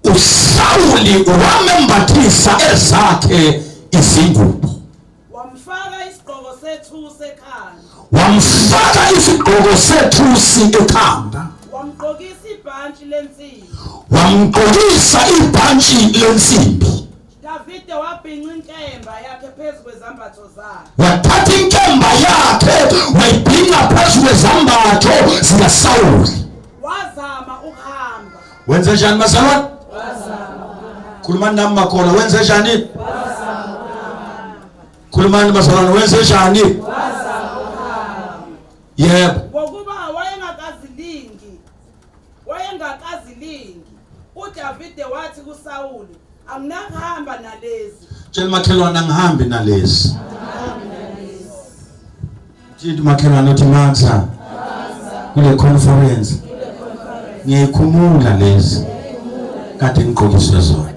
uSawuli wamembathisa ezakhe izingubo. Wamfaka isigqoko sethusi ekhanda. Wamgqokisa ibhantshi lensimbi. Davide wabhinqa inkemba yakhe phezu kwezambatho zakhe. Wathatha inkemba yakhe wayibhinqa phezu kwezambatho zikaSawuli. Wazama ukuhamba. Wenze njani bazalwane? Khulumani nami makhola, wenze njani? Khulumani bazalwane, wenze njani? Yebo. Ngokuba wayengakazilingi, uDavide wathi kuSawuli, "Anginahamba nalezi." Tshela makhelwane angihambi nalezi. Tshela makhelwane uthi Maxa kule conference ngiyikhumula lezi kade ngigqokiswe zona.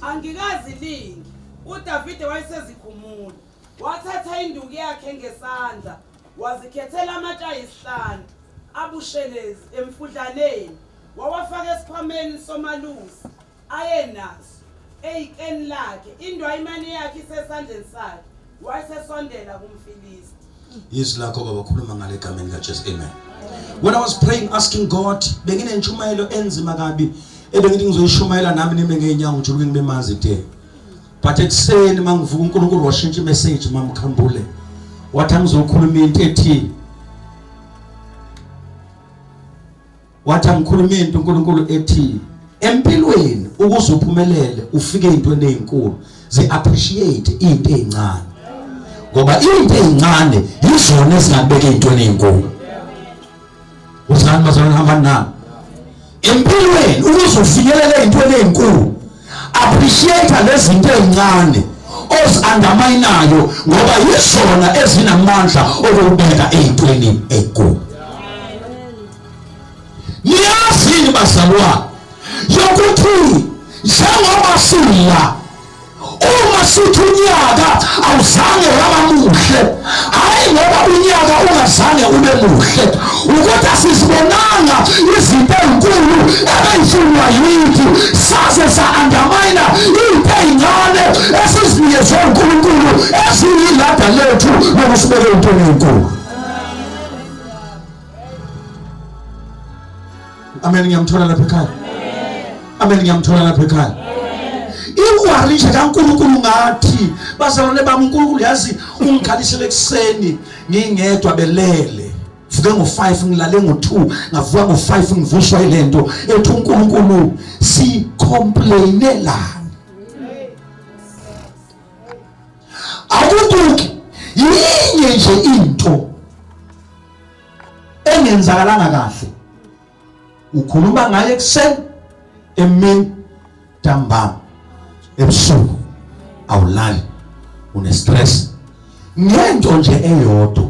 Angikazilingi. uDavide wayesezikhumula. Wathatha induku yakhe ngesandla, wazikhethela amatshe ayisihlanu abushelezi emfudlaneni, wawafaka esikhwameni somalusi ayenaso eyikeni lakhe, indwayimane yakhe isesandleni sakhe, wayesesondela kumfilisti. Yes, lakho baba khuluma ngale gama likaJesu. Amen. When I was praying asking God, bengine ntshumayelo enzima kabi ebengithi ngizoyishumayela nami nime ngeenyawo ngijuluke ngibe mazi de. But ekuseni mangivuka uNkulunkulu washintsha imessage mamkhambule. Wathi ngizokhuluma into ethi. Wathi ngikhuluma into uNkulunkulu ethi empilweni ukuze uphumelele ufike ezintweni ezinkulu ze appreciate into ezincane. Ngoba into ezincane yizona ezingabeka ezintweni ezinkulu. Usana bazalwane hamba nami. Empilweni ukuze ufikelele ezintweni ezinkulu appreciate lezi zinto ezincane oziundermineayo ngoba yizona ezinamandla okubeka ezintweni ezinkulu. Niyazini bazalwane yokuthi njengoba sila uma sithi unyaka awuzange waba muhle, hayi ngoba unyaka ungazange ube muhle ukuthi asizibonanga izinto ezinkulu ezifunwa yithi saze sa-undermine into ezincane esizinikezwe uNkulunkulu eziyilada lethu lokusibeka ezintweni ezinkulu. Amen. Ngiyamthola lapha ekhaya. Amen. Ngiyamthola lapha ekhaya. Iwarisha kaNkulunkulu ngathi bazalwane bami uNkulunkulu yazi ungikhalisele ekseni ngingedwa belele. Vuke ngo5 ngilale ngo2 ngavuka ngo5 ngivuswa ilento ethi uNkulunkulu si complainela. Akubuki yinye nje into engenzakalanga kahle. Ukhuluma ngaye ekseni emini ntambama ebusuku awulali une stress ngento nje eyodwa.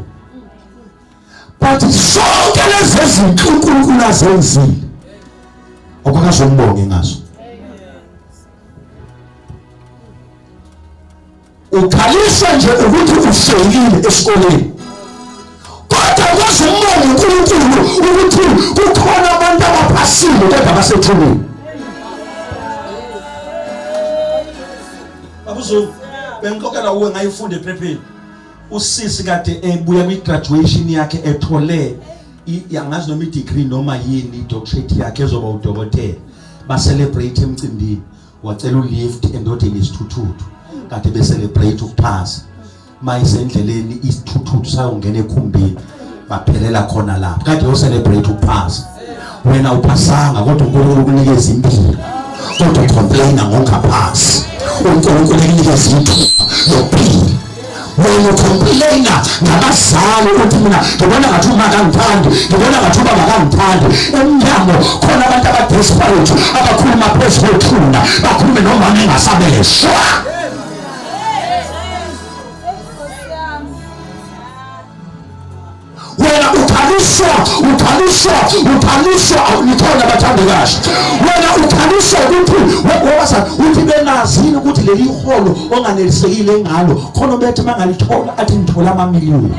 But sonke lezi zinto uNkulunkulu azenzile okakazombonge ngazo. Ukhaliswa nje ukuthi ufeyile esikoleni. Kodwa kwazimbonge uNkulunkulu ukuthi kukhona abantu abaphasile kodwa basethubeni. Babuzo bengikokela uwe ngayifunde ePrepeni. Usisi kade ebuya kwi-graduation yakhe ethole yangazi noma i-degree noma yini i-doctorate yakhe ezoba udokotela. Ba celebrate emcimbini wacela ulift endodeni isithuthuthu kade be celebrate ukuphasa. Mayisendleleni isithuthuthu sayongena ekhumbini baphelela khona lapha kade yo celebrate ukuphasa. Wena uphasanga kodwa uNkulunkulu ukunikeza impilo kodwa ucomplaina ngongaphansi. uNkulunkulu ukunikeza impilo yokuphila. Wena ucomplaina ngabazali ukuthi mina ngibona ngathi uma kangithandi, ngibona ngathi uba makangithandi. Emnyango khona abantu abadesperate abakhuluma phezulu kwethuna bakhulume noma engasabeshwa. Wena ukhaliswa awulithona bathandekazi. Wena ukhaliswa ukuthi uthi benazini ukuthi leli iholo onganelisekile ngalo khona bethi mangalithola athi ngithola amamiliyoni.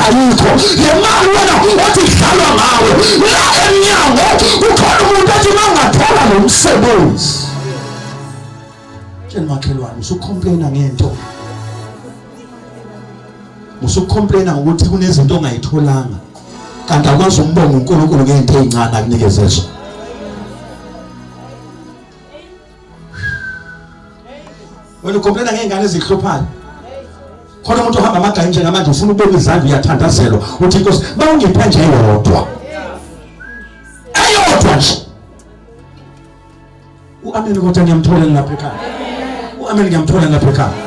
ayikho le mali wena othi idlalwa ngawe la emnyango ukhona umuntu athi mangathola lo msebenzi tshela makhelwane usukhomplayina ngento usukhomplayina ngokuthi kunezinto ongayitholanga kanti akwazi umbonga uNkulunkulu ngento ezincane akunikeze zona wena ukhomplayina ngezingane ezihluphayo khona umuntu ohamba amagaya njengamanje ufuna ukubona izandla uyathandazelwa uthi Nkosi bawungipha nje eyodwa nje uAmen kodwa ngiyamthola lapha ekhaya uAmen ngiyamthola lapha ekhaya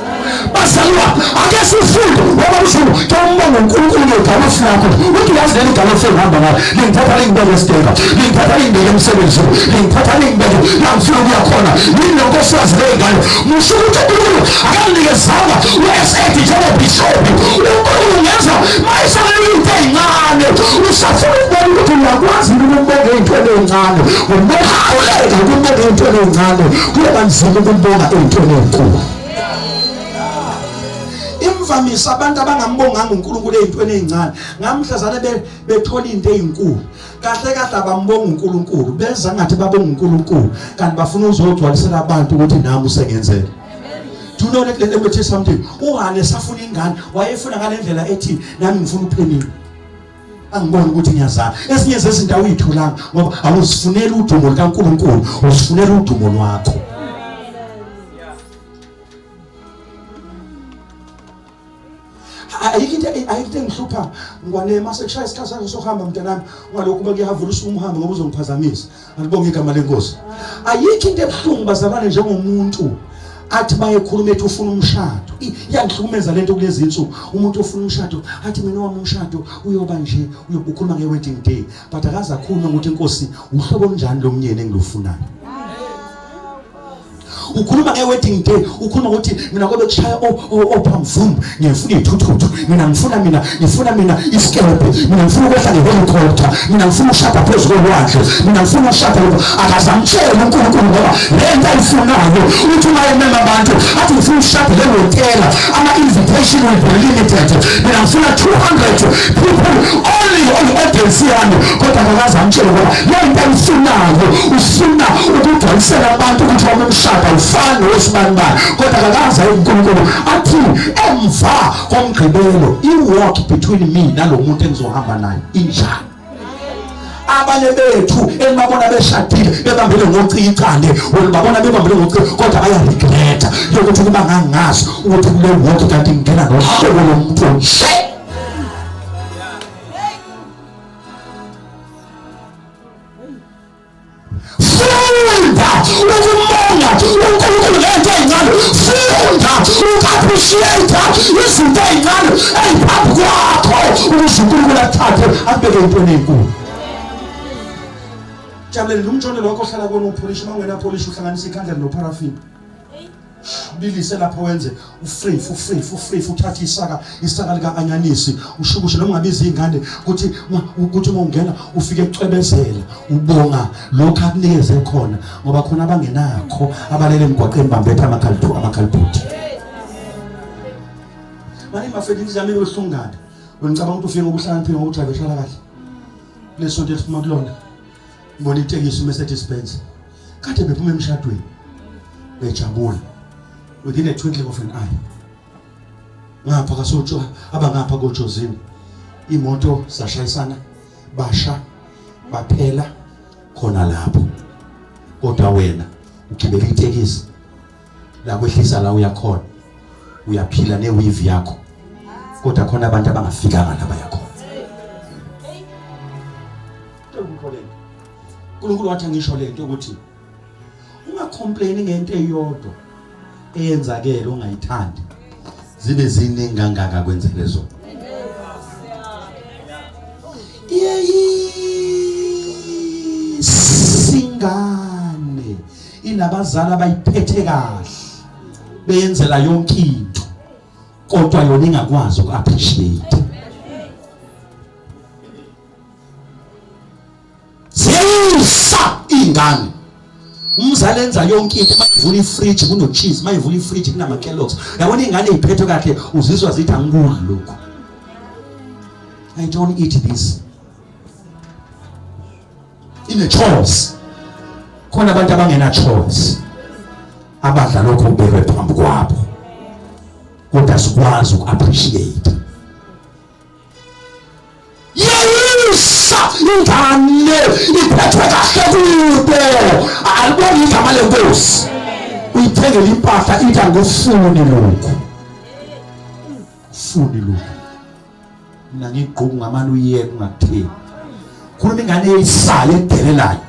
basalwa ake sifunde ngoba ushilo kambonga uNkulunkulu ngegalofu lakho uthi yazi leli galofu ehamba ngalo ngithatha lengibeke esiteka ngithatha lengibeke emsebenzini ngithatha lengibeke la ngifuna ukuya khona yini lenkosi yazi lengane musho ukuthi uNkulunkulu akangikezanga uSAD njengobishop uNkulunkulu ngenza mayisana into ezincane usafuna ukubona ukuthi uyakwazi ukubonga into ezincane umekhawuleka ukubonga into ezincane kuba nzima ukubonga into ezinkulu imvamisa abantu abangambonganga uNkulunkulu ezintweni ezincane ngamhlazane bethola into ezinkulu kahle kahle abambonga uNkulunkulu benza ngathi babonga uNkulunkulu kanti bafuna uzogcwalisela abantu ukuthi nami usengenzele do you know let me tell you something uHane safuna ingane wayefuna ngalendlela ethi nami ngifuna uphenini angibona ukuthi ngiyazana ezinye zezinto awuyitholanga ngoba awusifunela udumo likaNkulunkulu usifunela udumo lwakho ayikho ngihlupha ngwane mase kushaya isikhathi sakho sokuhamba mntanami ngalokhu bakuyavula usumuhambe ngoba uzongiphazamisa ngibonga igama lenkosi ayikho into ebuhlungu bazalwane njengomuntu athi bayekhuluma ethi ufuna umshado iyangihlukumeza lento kulezi insuku umuntu ofuna umshado athi mina wami umshado uyoba nje uyobukhuluma ngewedding day but akaza khuluma ukuthi inkosi uhlobo njani lo mnyeni engilofunayo ukhuluma ngewedding day ukhuluma ukuthi mina kobe kushaya ophamvumbu ngifuna ithuthu ngifuna isikebe mina ngifuna ukwehla ngehelicopter mina ngifuna ushada phezulu kolwandle mina ngifuna ushada akazamtshela uNkulunkulu ngoba lento ayifunayo uthi mayemema abantu athi ngifuna ushada lehotela ama invitation will be limited mina ngifuna 200 people only on audience yami kodwa akazamtshela ngoba lento ayifunayo ufuna ukugcwalisela abantu ukuthi wamemshada ufana wesibanibani kodwa akaza uNkulunkulu athi emva komgqibelo i-walk between me nalomuntu engizohamba naye injani abanye bethu elibabona beshadile bebambele ngocikane welibabona bebambele ngocikane kodwa bayaregreta yokuthi kuba ngangazi ukuthi kule walk kanti ngena nohlobo lomuntu nje appreciate izinto ezincane eziphambi kwakho ukuze uNkulunkulu athathe abeke intweni enkulu jabulele lumjone lokho ohlala kona upolish mangwena polish uhlanganisa ikhandla noparafini bilise lapho wenze ufree uthatha isaka lika anyanisi ushukushe noma ngabe izingane ukuthi uma ungena ufike ecwebezela ubonga lokho akunikeze khona ngoba khona abangenakho abalele emgwaqeni bambethe amakhalibhuti manje mafethu izame uhlungana ngicabanga ukuthi ufike ukuhlaniphile ngokuthi abehlala kahle lesonto esifuma kulona ngibona itekisi uMercedes Benz kade bephuma emshadweni bejabula within a twinkling of an eye ngapha kasotsho abangapha koJozini imoto sashayisana basha baphela khona lapho kodwa wena ugibela itekisi la kwehlisa la uyakhona uyaphila neweave yakho kodwa khona abantu abangafikanga lapha yakho uNkulunkulu wathi ngisho lento ukuthi ungacomplain ngento eyodwa eyenzakele ongayithandi zibe ziningi kangaka kwenzeke zona singane inabazali abayiphethe kahle beyenzela yonke into kodwa yona ingakwazi uku-appreciate ziyisa ingane umzali enza yonke into mayivula ifridge kuno cheese mayivula ifridge kunama Kellogg's yabona ingane iphethwe kahle uzizwa zithi angikudli lokho I don't eat this. In a choice. Khona abantu abangena choice. Abadla lokho kubekwe phambi kwabo. Kodwa sikwazi uku-appreciate. Yeyisa ingane iphethwe kahle kude. Aliboni igama lenkosi. Uyithengele impahla ithi angufuni lokho. Funi lokho. Mina ngigqoka ngamani uyeke ungakutheni. Khuluma ingane eyisayo edelelayo.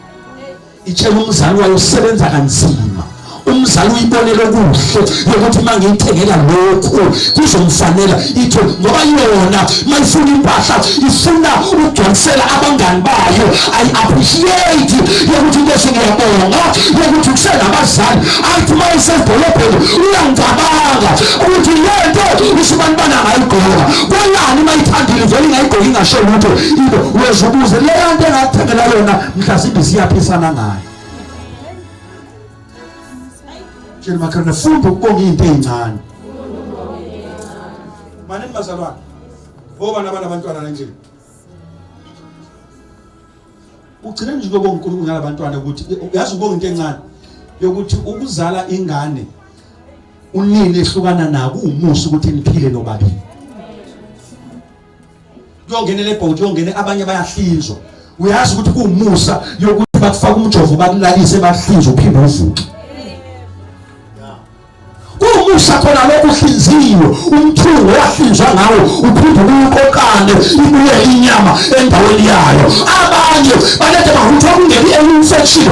Itshela umzali wayo usebenza kanzima. Umzali uyibonele kuhle ukuthi mangiyithengela lokho kuzomfanela ithi ngoba yona mayifuna impahla ifuna ukugcwalisela abangani bayo. I appreciate ukuthi into ngiyabonga ukuthi kusenabazali athi mayisedolobheni uyangicabanga ukuthi lento usibani bana ngayigqoka konani mayithandile vele ingayigqoki ngasho lutho into wezobuze le nto engathengela yona mhlasimbe siyaphisana ngayo. Jeni makhona funda ukubonga into ezincane. Manini bazalwane. Ngoba nabantwana endlini. Ugcina nje ukubonga uNkulunkulu ngalabantwana ukuthi uyazi ukubonga into encane yokuthi ukuzala ingane unini ehlukana nabo umusa ukuthi niphile nobabili. Uyongenele ebhodi uyongene abanye bayahlinzwa. Uyazi ukuthi kuumusa yokuthi bakufaka umjovo bakulalise bahlinzwe uphinde uvuke. Umusa khona lokho uhlinziwe umthungo wahlinzwa ngawo uphinde ukokane ibuye inyama endaweni yayo. Abanye balethe bahutha kungeli infection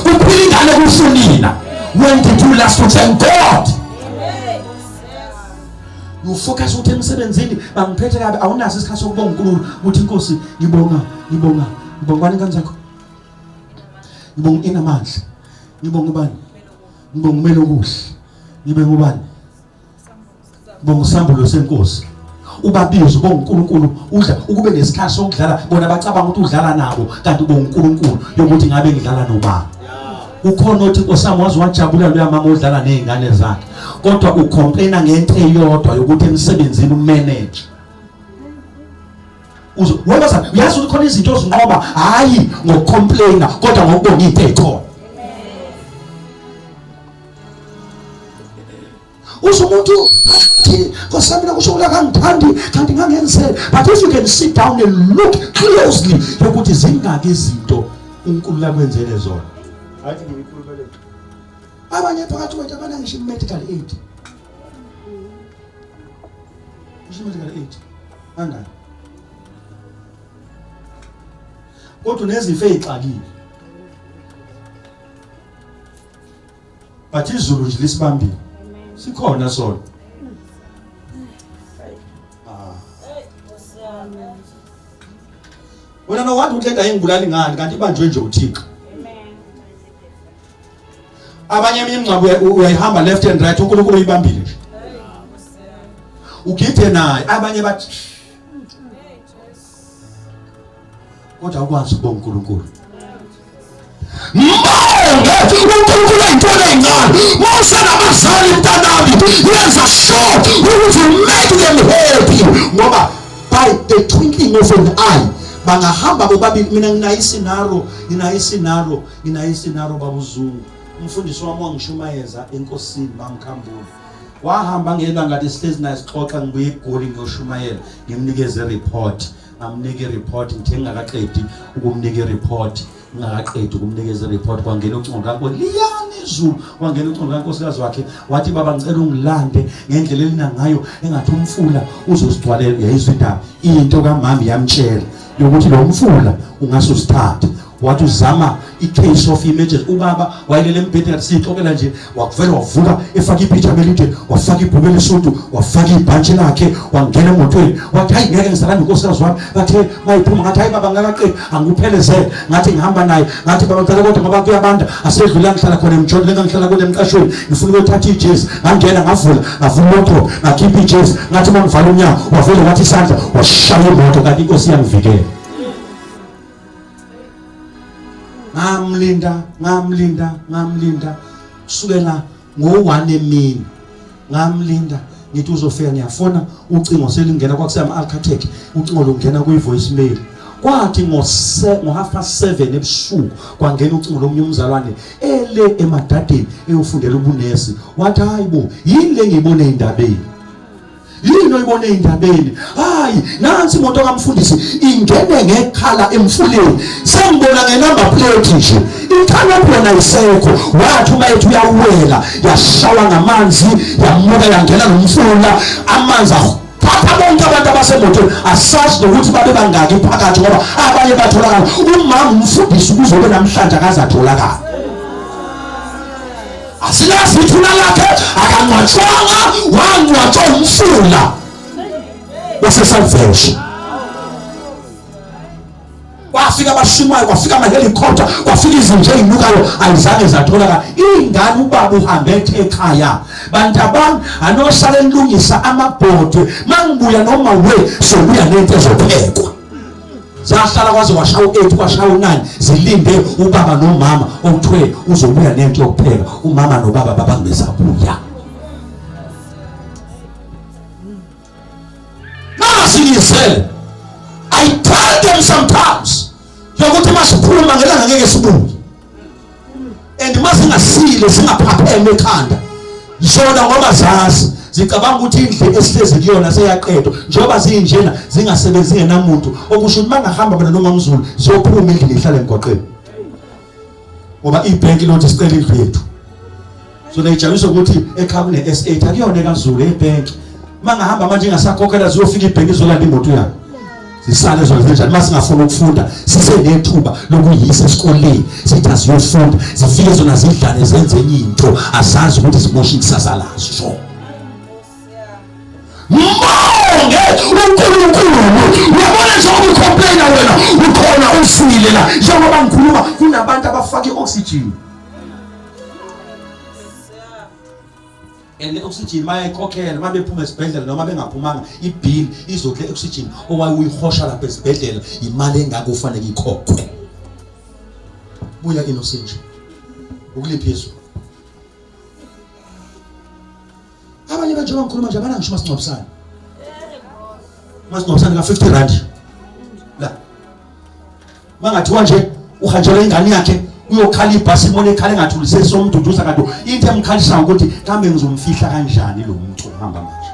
kuphilingane kufunina. When did you last to thank God? You focus ukuthi emsebenzini bangiphethe kabi awunaso isikhathi sokubonga uNkulunkulu ukuthi inkosi ngibonga ngibongani kanjalo. Ngibonga inamandla. Ngibonga ubani? Ngibonga umelo okuhle. Ngibe ngubani? Bonga isambulo senkosi. Ubabizo bonga uNkulunkulu udla ukube nesikhathi sokudlala bona bacabanga ukuthi udlala nabo kanti bonga uNkulunkulu yokuthi ngabe ngidlala nobani. Ukhona uthi osami wazi wajabula lo mama odlala nezingane zakhe kodwa ucomplaina ngento eyodwa yokuthi emsebenzini umanage. Ngoba uyazi ukuthi khona izinto ozinqoba hayi ngocomplaina kodwa ngokubonga into ekhona. Umuntu kosamina kusho la kangithandi kanti ngangenzela. But if you can sit down and look closely ukuthi zingaki izinto uNkulunkulu akwenzele zona. Hayi ngikhulumele. Abanye phakathi kwethu abana ngisho medical aid. Ngisho medical aid. Angani? Kodwa nezifo ezixakile. But izulu nje lisibambile. Sikhona sona. Wena no wathi uhlenda engibulali ngani kanti ibanjwe nje uThixo. Abanye imingcwabo uyayihamba left and right uNkulunkulu uyibambile nje. Ugide naye abanye bathi kodwa ukwazi ukubonga uNkulunkulu. uNkulunkulu ayintona encane mawusana abazali mntanami yenza sure ukuthi make them happy ngoba by the twinkling of an eye bangahamba bobabili. Mina nginayisinaro babuzungu. Umfundisi wami wangishumayeza enkosini bamkhambula wahamba ngelanga lesihlezi naye sixoxa ngibuye eGoli ngiyoshumayela ngimnikeze report. Amnike report ngithengakaqedi ukumnika report ngakaqedi ukumnikeza report kwangena ucingo kakho liyani izulu kwangena ucingo kaNkosikazi wakhe wathi baba ngicela ungilande ngendlela elina ngayo engathi umfula uzosigcwalela. Yayizwe indaba into kaMama yamtshela yokuthi lo mfula ungasusithatha. Wathi uzama i-case of images. Ubaba wayelele embhedeni ngathi siyixokela nje wakuvela wavuka efaka ipijama elide wafaka ibhuluku elisudu wafaka ibhantshi lakhe wangena emotweni wathi hayi ngeke ngisalanda uNkosikazi wami. Bathe mayiphuma ngathi hayi baba ngakaqedi angikuphelezele ngathi ngihamba naye ngathi baba ngicela kodwa ngoba kuyabanda asedlula ngihlala khona emjolo lenga ngihlala kule emqashweni ngifuna ukuthatha ijezi ngangena ngavula imoto ngakhipha ijezi ngathi mangivala umnyango wavela ngathi isandla washaya imoto kanti inkosi yangivikela. Ngamlinda kusukela ngo1 emini ngamlinda ngithi uzofika ngiyafona ucingo selingena kwakusema Alcatech ucingo lungena kuyi-voicemail kwathi ngo-7:30 ebusuku kwangena ucingo lomunye umzalwane ele emadadeni eyofundela ubunesi wathi hayi bo yini le ngiyibone ey'ndabeni yini oyibone ey'ndabeni hayi nansi imoto kamfundisi ingene ngekhala emfuleni sengibona ngenamba plate nje ikhalapho yona isekho wathi uma ethi uyawela yashawa ngamanzi yamuka yangena nomfula amanzi phatha bonke abantu abasemotweni asazi nokuthi babe bangaki phakathi ngoba abanye batholakala umama umfundisi kuzobe namhlanje akazatholakala asilazi ithuna lakhe akangcwatshwanga wangcwatshwa umfula wasesalvation kwafika abashimayo kwafika amahelicopter kwafika izinja ey'nukayo ayizange zatholakala ingane ubaba uhambe ethe ekhaya bantabami anosala enilungisa amabhodwe mangibuya noma sobuya nento ezophekwa zahlala kwaze kwashawa u-8 kwashawa u-9 zilinde ubaba nomama okuthiwe uzobuya nento yokupheka umama nobaba babangezabuya nasingisele I tell them sometimes yokuthi masikhuluma ngelanga ngeke sibuye and masingasile singaphapheme ekhanda zona ngoba zazi zicabanga ukuthi indle esihlezi kuyona seyaqedwa njengoba zinjena zingasebenzi ngenamuntu okusho ukuthi mangahamba bona noma umZulu ziyophuma endlini ihlale emgwaqeni ngoba ibhenki lothi sicela indlu yethu so lejabisa ukuthi ekhaya kune S8 akuyona ekaZulu ebhenki mangahamba manje ngasakhokhela ziyofika ibhenki izolanda imoto yakhe zisale zona zinjani masingafuna ukufunda sisenethuba lokuyisa esikoleni sithi asiyofunda zifike zona zidlane zenze enye into asazi ukuthi zimosha ikusasa lazo mbonge uNkulunkulu uyabona njengoba ucomplaina wena ukhona usile la njengoba ngikhuluma kunabantu abafaka i-oxygen and le-oxygen bayayikhokhela uma bephuma esibhedlela noma bengaphumanga ibill izokule oxygen owaye uyihosha lapha esibhedlela imali engako ufanele ikhokhwe buya Innocent ukuliphizo abanye bantu abangikhuluma nje abana ngisho masingcwabisana ka 50 rand la mangathiwa nje uhanjelwe ingane yakhe uyokhala ibhasi imone ekhale ngathulise somduduza kanti into emkhalisha ukuthi kambe ngizomfihla kanjani lo muntu uhamba manje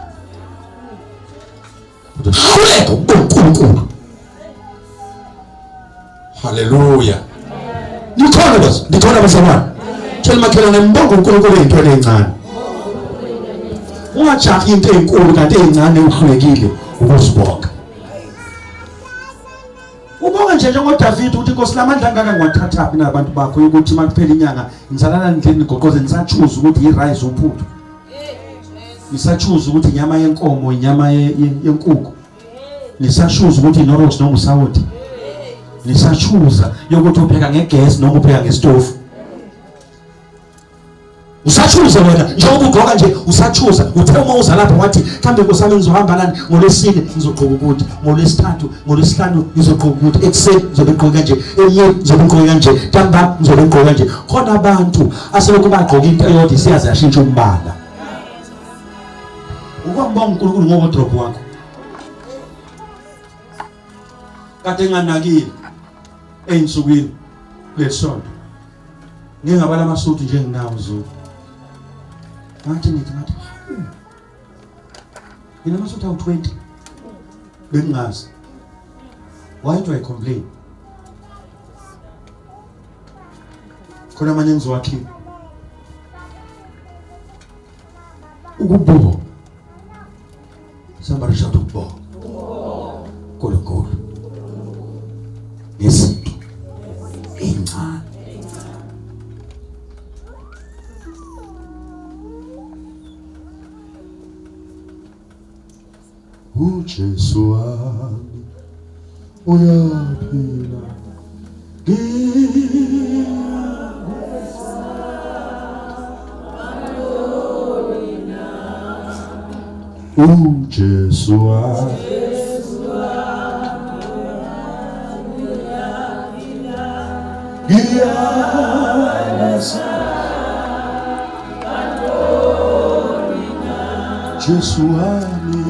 uleko uNkulunkulu haleluya nikhona basabana tshela makhelwane mbonga uNkulunkulu ezintweni ezincane ungajahi into ezinkulu kanti ezincane uhlulekile ukuzibonga ubonga nje njengoDavid uthi Nkosi lamandla angaka ngiwathatha nabantu bakho ukuthi makuphela inyanga ngizalana endlini ngoqoze ngisachoose ukuthi yi-rice uphuthu ngisachoose ukuthi inyama yenkomo inyama yenkukhu nisachoose ukuthi inoros noma usawoti nisachuza yokuthi upheka ngegesi noma upheka ngestofu usachuza wena njengoba ugqoka nje usachuza uthe uma uza lapha wathi kambe nkosami ngizohamba nani ngolwesine ngizogqoka ukuthi ngolwesithathu ngolwesihlanu ngizogqoka ukuthi ekuseni ngizobe ngigqoka nje emini ngizobe ngigqoka nje ntambama ngizobe ngigqoka nje khona abantu aselokhu bagqoka into eyodwa siyaze yashintsha umbala ukwambonga uNkulunkulu ngowardrobe wakho kade nganakile ey'nsukwini lesonto ngingabala amasudu nje nginawo Zulu ngathi mina amasudu awu-20 bengingazi why do I complain khona amanye ngizowakhipha ukubonga somebody shout ukubonga uNkulunkulu ngezinto ezincane uJesu wami uyaphila uJesu wami Jesu wami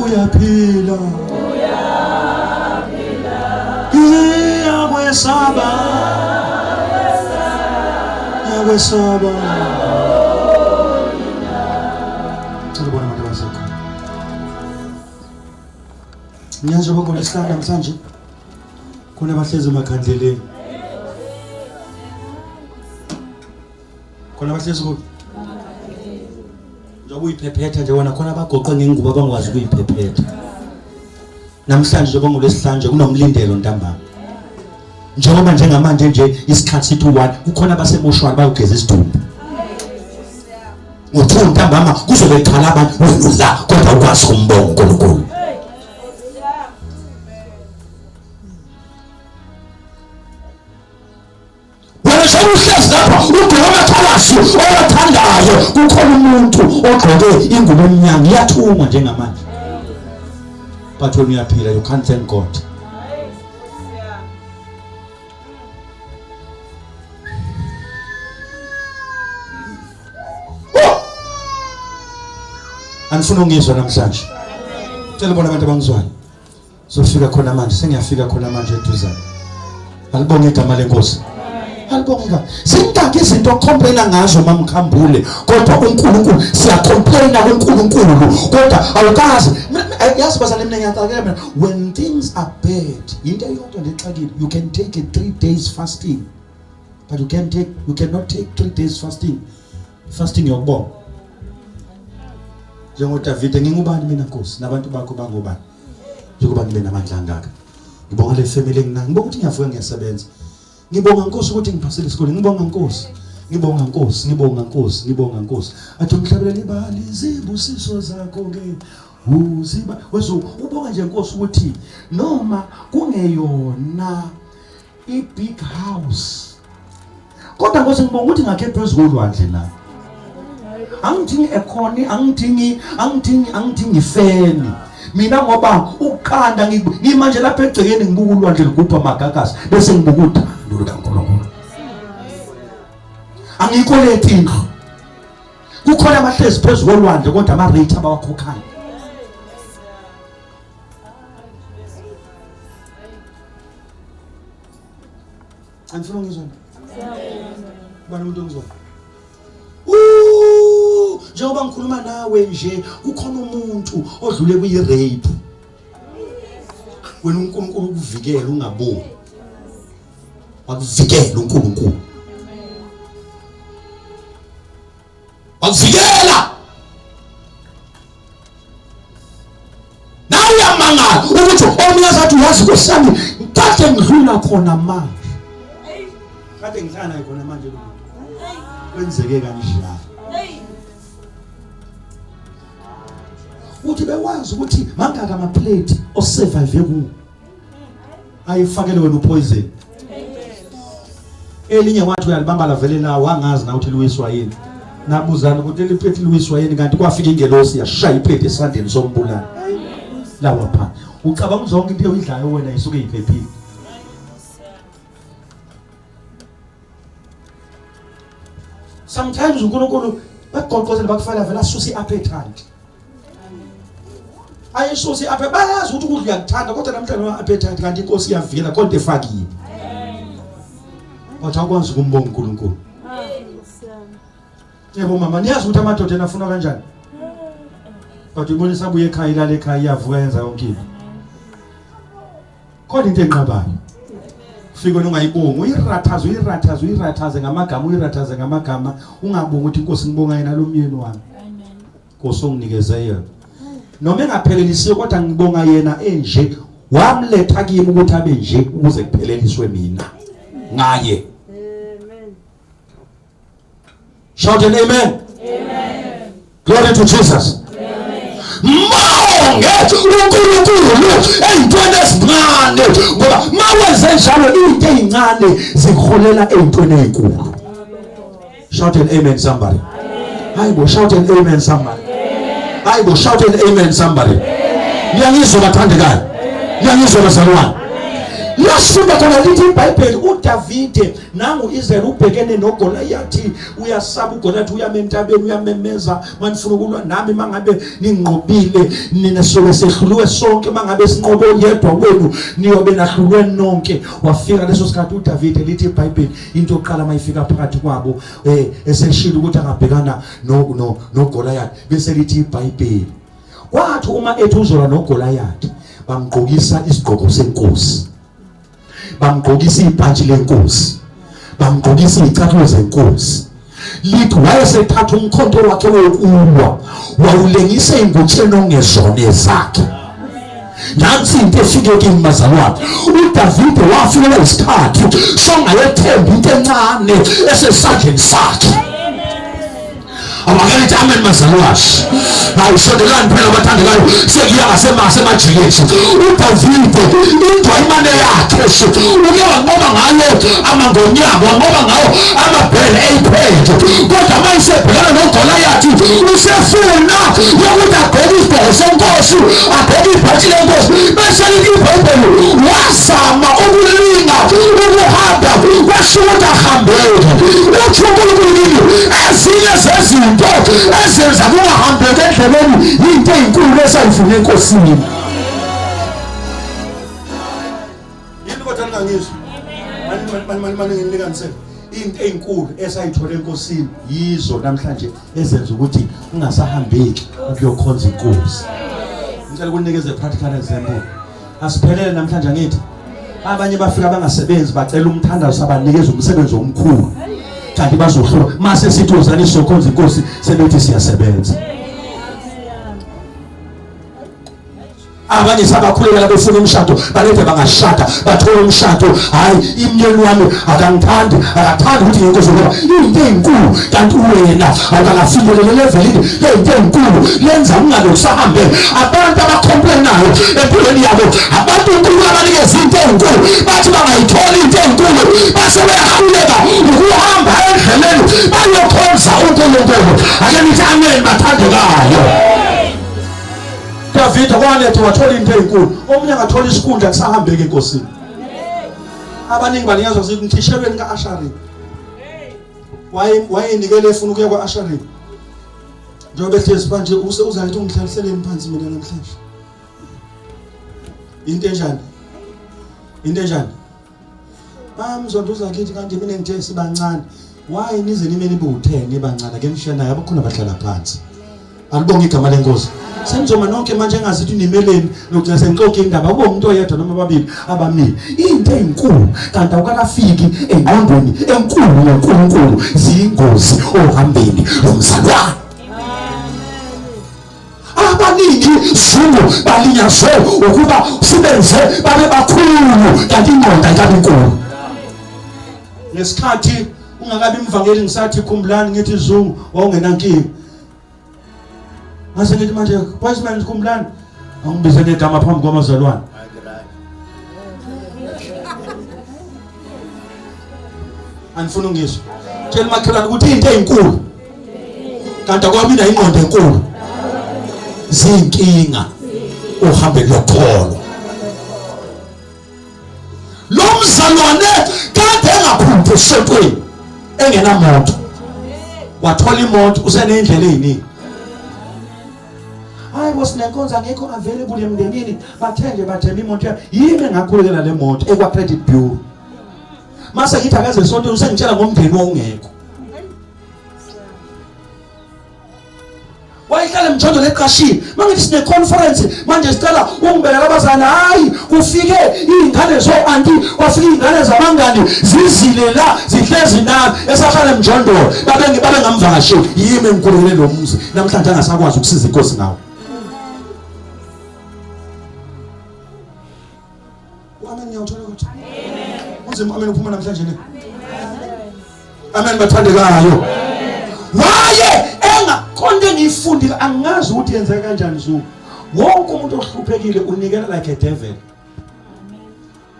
uyaphila yakwesaba Ngiyabona abantu basekho ngiyazi bonke lesihlanu namhlanje khona abahlezi emakhandleleni khona abahlezi ku njengoba uyiphephetha nje wona khona abagoqwe ngengubo abangwazi ukuyiphephetha namhlanje njengoba ngolesihlanu nje kunomlindelo ntambama njengoba njengamanje nje isikhathi sithi 1 kukhona abasemoshwari bayogeza isidumbu ngokuthi ntambama kuzobe qhala abantu wedlula kodwa ukwazi kumbonga uNkulunkulu uhlezi lapha ubheka thalasi oyathandayo kukhona umuntu ogqoke ingubo emnyama iyathungwa njengamanje but when uyaphila you can't thank God anifuna ungizwa namhlanje tshela bona abantu abangizwayo sofika khona manje sengiyafika khona manje eduzane alibonge igama lenkosi alibonga singaki izinto ocomplaina ngazo mamkhambule kodwa uNkulunkulu siyacomplaina kuNkulunkulu kodwa awukazi yazi bazalwane ngiyaxakela mina when things are bad into eyodwa lexakile you can take it 3 days fasting but you cannot take 3 days fasting yokubonga njengo David ngingubani mina Nkosi nabantu bakho bangobani njengoba ngibe namandla angaka ngibonga le family engina ngibonga ukuthi ngiyavuka ngiyasebenza ngibonga Nkosi ukuthi ngiphasile isikole ngibonga Nkosi athi umhlabelele ibali izibusiso zakho ke uziba wezo ubonga nje Nkosi ukuthi noma kungeyona big house kodwa Nkosi ngibonga ukuthi ngakhe phezulu kolwandle la angidingi ekhoni angidingi ifeni mina ngoba uqanda ngimanje lapha egcekeni ngibuka ulwandle ligubha magagasi bese ngibuka uthando kaNkulunkulu angikolethi indlu kukhona abahlezi phezulu kolwandle kodwa ama rate abawakhokhayo anifuna ngizwe bani umuntu ngizwe njengoba ngikhuluma nawe nje kukhona umuntu odlule kuyi-rape wena uNkulunkulu ukuvikela ungaboni wakuvikela uNkulunkulu wakuvikela nawe uyamangala ukuthi omunye azathi uyazi kusami kade ngidlula khona manje kade ngihlala khona manje lo kwenzeke kanjani uthi bewazi ukuthi mangaka ama plate osurvive ku ayifakele wena upoison elinye wathi uyalibamba lavele la wangazi na uthi Louis wayini nabuzana ukuthi liplate Louis wayini kanti kwafika ingelosi yashaya iplate esandeni sombulana lawa pha ucabanga zonke into oyidlayo wena isuke iphephile sometimes uNkulunkulu bagoqozela bakufala vela susi appetite ayisusi apha bayazi ukuthi ukudla uyakuthanda kodwa namhlanje appetite kanti inkosi iyavela kodwa efakile kodwa akwazi ukumbonga uNkulunkulu yebo mama niyazi ukuthi amadoda enafuna kanjani kodwa ibonisa abuye ekhaya ilale ekhaya iyavuka yenza yonke into kodwa into enqabayo ufike ungayibonga uyirathaze ngamagama ungabonga ukuthi inkosi ngibonga yena lo myeni wami Nkosi onginikeze yena noma engaphelelisiwe kodwa ngibonga yena enje wamletha kimi ukuthi abe nje ukuze kupheleliswe mina ngaye amen shout an amen glory to Jesus Mbonge uNkulunkulu eyintweni ezincane ngoba mawenze njalo into ezincane zikholela eyintweni ezinkulu shout an amen somebody hayibo shout an amen somebody hayibo shout an amen somebody ngiyangizwa bathandekayo ngiyangizwa bazalwane Lasifunda khona lithi iBhayibheli uDavide nangu Israel ubhekene noGoliathi, uyasaba uGoliathi, uyame entabeni, uyamemeza, manifuna ukulwa nami mangabe ninqobile nina sobe sehluliwe sonke, mangabe sinqobe yedwa wenu niyobe nahlulwe nonke. Wafika leso sikhathi uDavide, lithi iBhayibheli into yokuqala mayifika phakathi kwabo eseshilo ukuthi angabhekana noGoliathi, bese lithi iBhayibheli kwathi uma ethi uzolwa noGoliathi bamgqokisa isigqoko senkosi, bamgqokisa ibhantshi lenkosi, bamgqokisa izicathulo zenkosi. Lithi wayesethatha umkhonto wakhe wokulwa wawulengise ingutsheni ongezona zakhe. Nansi into efike kimi bazalwane, uDavide wafikela isikhathi songayethemba into encane esesandleni sakhe. Awakalithi amen bazalwane. Hayi sodelani phela abathandekayo, sekuya ngasemajikeni. uDavide into imane yakhe uke wanqoba ngayo amangonyama, wanqoba ngayo amabhele eyiphethe, kodwa mayisebhekana noGoliathi usefuna yokuthi abheke isigqoko senkosi, abheke ibhatshi lenkosi. Bese lithi iBhayibheli wazama ukulinga ukuhamba, kwasho ukuthi ahambeke. Uthi uNkulunkulu ezinye zezinto ezenza kungahambeki endleleni yinto eyinkulu esayifuna enkosini. Yini kodwa ngangizwa manje nginikanisela into eyinkulu esayithola enkosini yizo namhlanje ezenza ukuthi ungasahambeki ukuyokhonza inkosi. Ngicela ukunikeza practical example. Asiphelele namhlanje ngithi abanye bafika bangasebenzi bacela umthandazo abanikeza umsebenzi omkhulu, kanti bazohlula mase sithi uzani sokhonza inkosi sebethi siyasebenza. Abanye sabakhuleka befuna umshado balethe bangashada, bathola umshado, hayi imnyeni wami akangithandi, akathandi ukuthi inkosi ngoba into eyinkulu, kanti wena awukafinyelele levelini lento eyinkulu lenza ungabe usahambe. Abantu abacomplainayo empilweni yabo abantu uNkulunkulu abanikeza into eyinkulu bathi bangayitholi into eyinkulu base beyakhuleka ukuhamba endleleni bayokhonza uNkulunkulu. Ake nithi amen bathandekayo. Davide kwanethi wathola into eyinkulu, omunye angathola isikhundla kusahambeke enkosini. Abaningi banikezwa ukuthi ngithishelweni kaAshari wayenikele efuna ukuya kwaAshari, njengoba ehlezi manje uzalithi ungihlaliseleni phansi mina namhlanje. Into enjani? Into enjani? Bamzonduza kithi kanti mina ngithe sibancane. Why nize nime nibe u10 nibancane? Ake nishena yabo khona bahlala phansi. Alibonga igama lenkosi. Senzoma nonke manje engazithi nimeleni lokugcina senixoxa indaba ube umuntu oyedwa noma ababili abamile. Into eyinkulu kanti awukalafiki engqondweni enkulu yoNkulunkulu ziyingozi ohambeni lomzalwane. Abaningi zulu balinyazwe ukuba sibenze babe bakhulu kanti ingqondo ayikabi inkulu. Ngesikhathi ungakabi umvangeli ngisathi khumbulani ngithi izungu wawungenankinga. Mase ngithi manje Wiseman Kumlani angibize ngegama phambi kwamazalwane. Anifuna ngizwe. Tshela makhelwane ukuthi into eyinkulu kanti akwamina ingqondo enkulu zinkinga uhambe lokholo. Lo mzalwane kade engaphuphi esontweni engenamoto, wathola imoto usenendlela eyiningi. Hayi bosinenkonzo ngekho available emndenini, bathenge bathemba imoto yimi ngakhulekela le moto ekwa credit bureau. Mase ngithi akaze sonke usengitshela ngomndeni ongekho. Wayihlala emjondolo leqashini mangithi sine conference manje sicela ungibekela abazana. Hayi kufike izingane zo anti, kwafika izingane zabangani zizile la zihlezi na esahlala emjondolo babe ngamvakasheli yimi engikhulekele lo muzi namhlanje angasakwazi ukusiza inkosi ngawo. Amen ngiyawuthola ukuthi uzima amen uphuma namhlanje ne. Amen bathandekayo. Waye konke ngiyifundile angazi ukuthi yenzeka kanjani Zulu. Wonke umuntu ohluphekile unikela like a devil.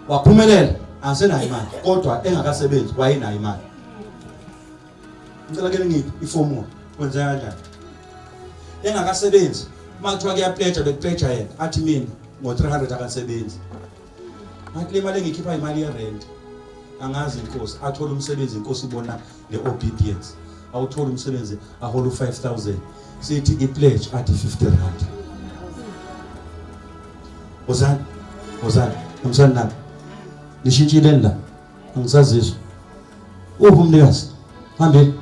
Waphumelela asenayo imali kodwa engakasebenzi wayenayo imali. Ngicela ke ngiphi iformula kwenzeka kanjani? Engakasebenzi makuthiwa kuyapledge bekupledge yena athi mina ngo300 akasebenzi. athi le mali engikhipha imali yerent angazi inkosi athola umsebenzi inkosi ibona le-obedience awuthola umsebenzi ahola u-5,000 sithi i-pledge athi 50 rand. Wozani umsana nami nishintshile la angisazizwa uphi umnikazi hambe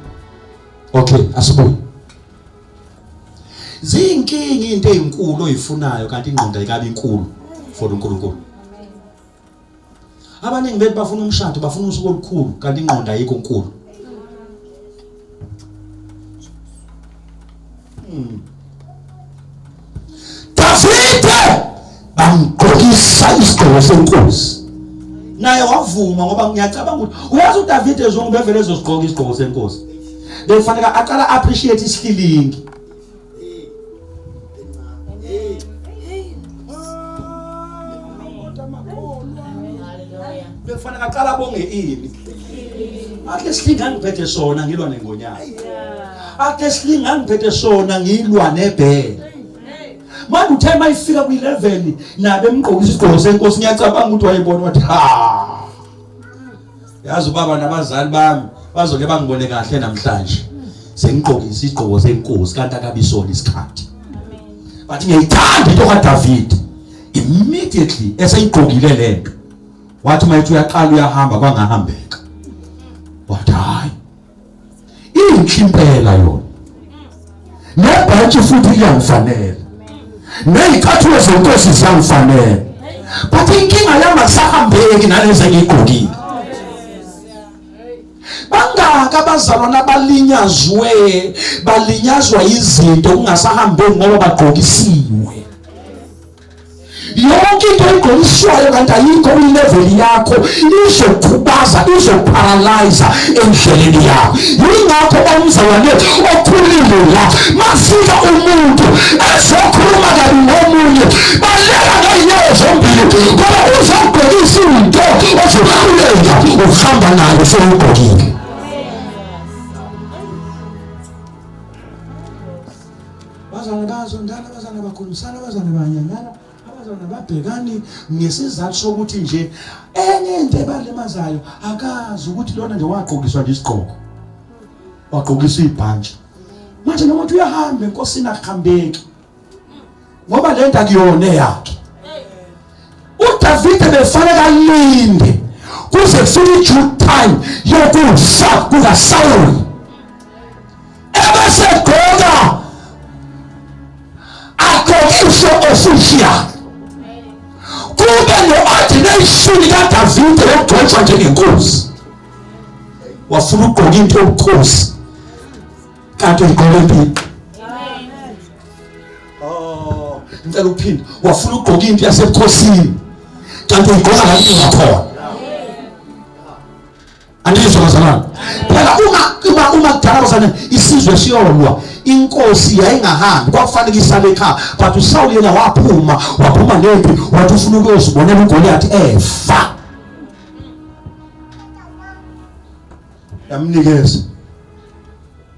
okay asibuye zinkingi into ezinkulu oyifunayo kanti ingqondo ayikabi inkulu for uNkulunkulu. Abaningi bethu bafuna umshado bafuna usuku olukhulu kanti ingqondo ayikho enkulu. Davide bamgqokisa isigqoko senkosi naye wavuma ngoba ngiyacabanga ukuthi uyazi uDavide ezonke bevele ezozigqoka isigqoko senkosi befanele aqala appreciate ishealing. Befanele aqala bonge ini ake sihlinga ngiphethe sona ngilwa nengonyama ake sihlinga ngiphethe sona ngilwa nebhele. Manje uthe mayifika ku11 nabe emgqokisa isigqoko senkosi ngiyacabanga ukuthi wayebona wathi ha yazi ubaba nabazali bami bazoke bangibone kahle namhlanje sengigqokisa isigqoko senkosi kanti akabisona isikhathi. Bathi ngiyithanda into kaDavide immediately eseyigqokile lento wathi mayithi uyaqala uyahamba kwangahambeka wathi hayi inhlimpela yona nebhathi futhi iyangifanele neyicathulo zenkosi ziyangifanele but inkinga yami asahambeki nalezi engiyigqokile. Bangaka abazalwana balinyazwa izinto kungasahambeki ngoba bagqokisiwe. Yonke into egqokiswayo kanti ayikho ilevel yakho izokhubaza izoparalyze endleleni yakho. Yingakho umzalwane okhulile la mafika umuntu ezokhuluma kabi ngomunye baleka ngeenyawo zombili ngoba uzogqokisa into ozokhuleka uhamba nayo sewugqokile. Bazana bazondana bazana bakhulumisana bazana banyanyana nababhekani ngesizathu sokuthi nje enye into ebalimazayo akazi ukuthi lona nje wagqokiswa nje isigqoko wagqokisa ibhantshi manje nomuntu uyahamba enkosini akuhambeki ngoba lento akuyona yakhe. uDavide befanele alinde kuze kufike due time yokufa kukaSawuli ebese gqoka agqokiswe official kube no-ordination kaDavide lokugcotshwa njengenkosi wafuna ukugqoka into yobukhosi kanti uyigqoke empini. Ngicela uphinde wafuna ukugqoka into yasebukhosini kanti uyigqoka la into ngakhona. Andizwa bazalwane phela uma kudala bazalwane isizwe siyolwa inkosi yayingahambi kwakufanele isale ekhaya but uSawuli yena waphuma nempi wathi ufuna ukuyozibonela uGoliathi efa yamnikeza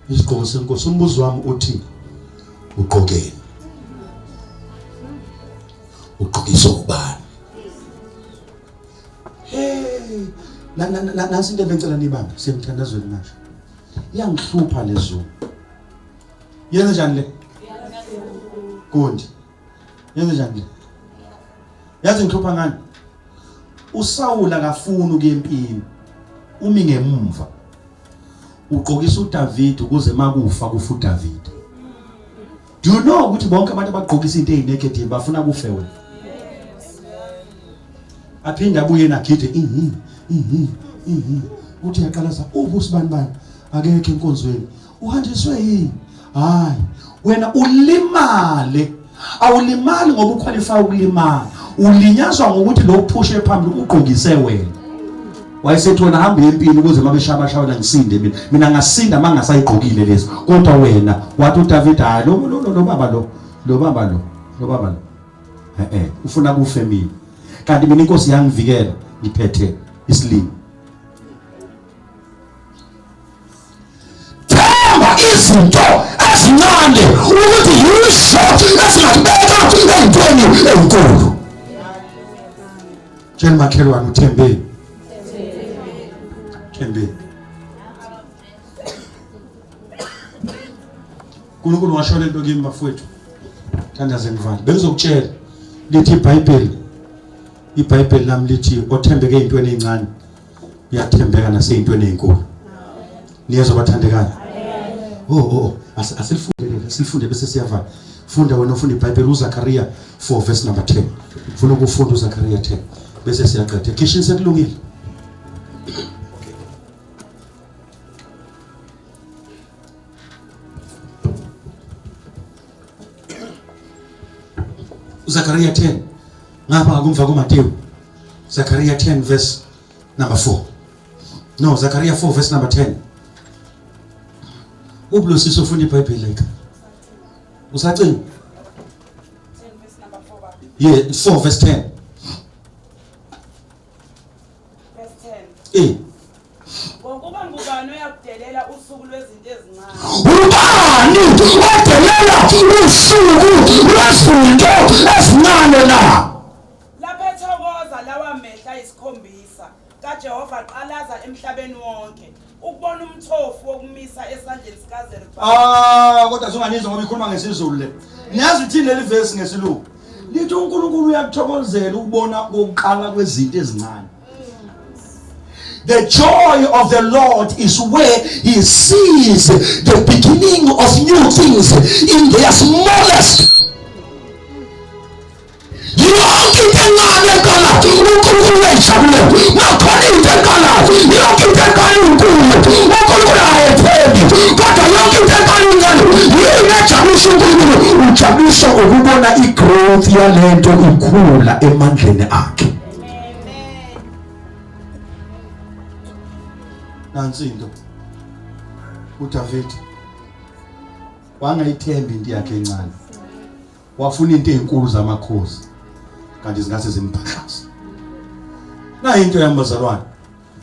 isigqoko senkosi. Umbuzo wami uthi ugqokeni ugqokisa ubani? Nasi into engicela nibambe siyemthandazweni manje iyangihlupha lezo. Yenza njani le? Kundi. Yenza njani le? Yazi ngihlupha ngani? uSawuli akafuni ukuya empini umi ngemumva ugqokisa uDavide ukuze makufa kufa uDavide. Do you know ukuthi bonke abantu abagqokisa into ezinegative bafuna kufe wena? Aphinda abuye nagithi uthi yaqalaza ubusibani akekho enkonzweni uhanjiswe yini? Hayi wena ulimale awulimali ngoba uqualify ukulimala ulinyazwa ngokuthi lo uphushe phambili ugqokise wena. Wayesethi wena hamba empini ukuze mabeshabashawela ngisinde mina ngasinda mangasayigqokile lezi kodwa wena wathi uDavide hayi lo baba lo ufuna kufe mina kanti mina inkosi yangivikela ngiphethe isilimo. Themba izinto ezincane ukuthi yisho ezingabeka entweni enkulu. Tshela makhelwane uThembeni. Thembeni. uNkulunkulu washona into kimi bafowethu. Thandaze ngivale. Bengizokutshela lithi iBhayibheli nami lithi othembeke ezintweni ezincane uyathembeka nasezintweni ezinkulu. Niyezwa bathandekayo? Asilifunde bese siyavala. Funda wena ufunda iBhayibheli uZakhariya 4 verse number 10. Ufuna ukufunda uZakhariya 10 bese siyaqeda. Kishini sekulungile. Zakaria 10 ngapha akumva kuMateyu. Zakaria 10 verse number 4. No, Zakaria 4 verse number 10. Ubulosisi ufunda iBhayibheli like. Usacini? 10 verse number 4. Yeah, 4 verse 10. Verse 10. Ngokuba ngubani oyakudelela usuku lwezinto ezincane. Ubani odelela usuku lwezinto ezincane na? Lapho ethokoza lawa mehla isikhombisa kaJehova aqalaza emhlabeni wonke ukubona umthofu wokumisa esandleni sikaZerubhabheli. Kodwa sunganizwa ngoba ikhuluma ngesizulu le. Niyazi uthini leli verse ngesilungu? Lithi uNkulunkulu uyakuthokozela ukubona kokuqala kwezinto ezincane. The joy of the Lord is where He sees the beginning of new things in their smallest. Yonke into encane eqala uNkulunkulu uyayijabule. Nakhona into eqala yonke into eqala uNkulunkulu. uNkulunkulu ayethembi. Kodwa yonke into eqala uNkulunkulu uyajabulisa uNkulunkulu. Ujabulisa ukubona igrowth yalento ikhula emandleni akhe. Nansi into uDavid wangayithembi into yakhe encane. Wafuna into ezinkulu zamakhosi kanti zingase zimphahlase. Na into yambazalwane.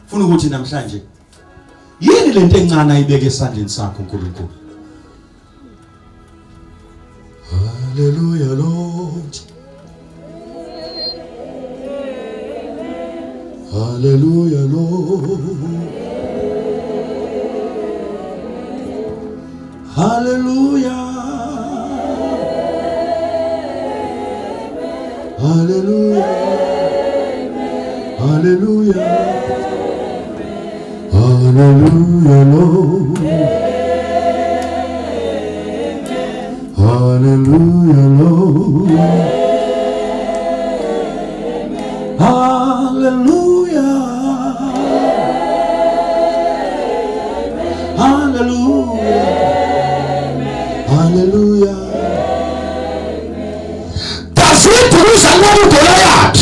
Ufuna ukuthi namhlanje yini lento encane ayibeke esandleni sakho uNkulunkulu. Hallelujah Lord. Hallelujah Lord. Hallelujah. Hallelujah. Hallelujah. Hallelujah Lord. Hallelujah Lord. Hallelujah. Hallelujah. Hallelujah. David was another Goliath.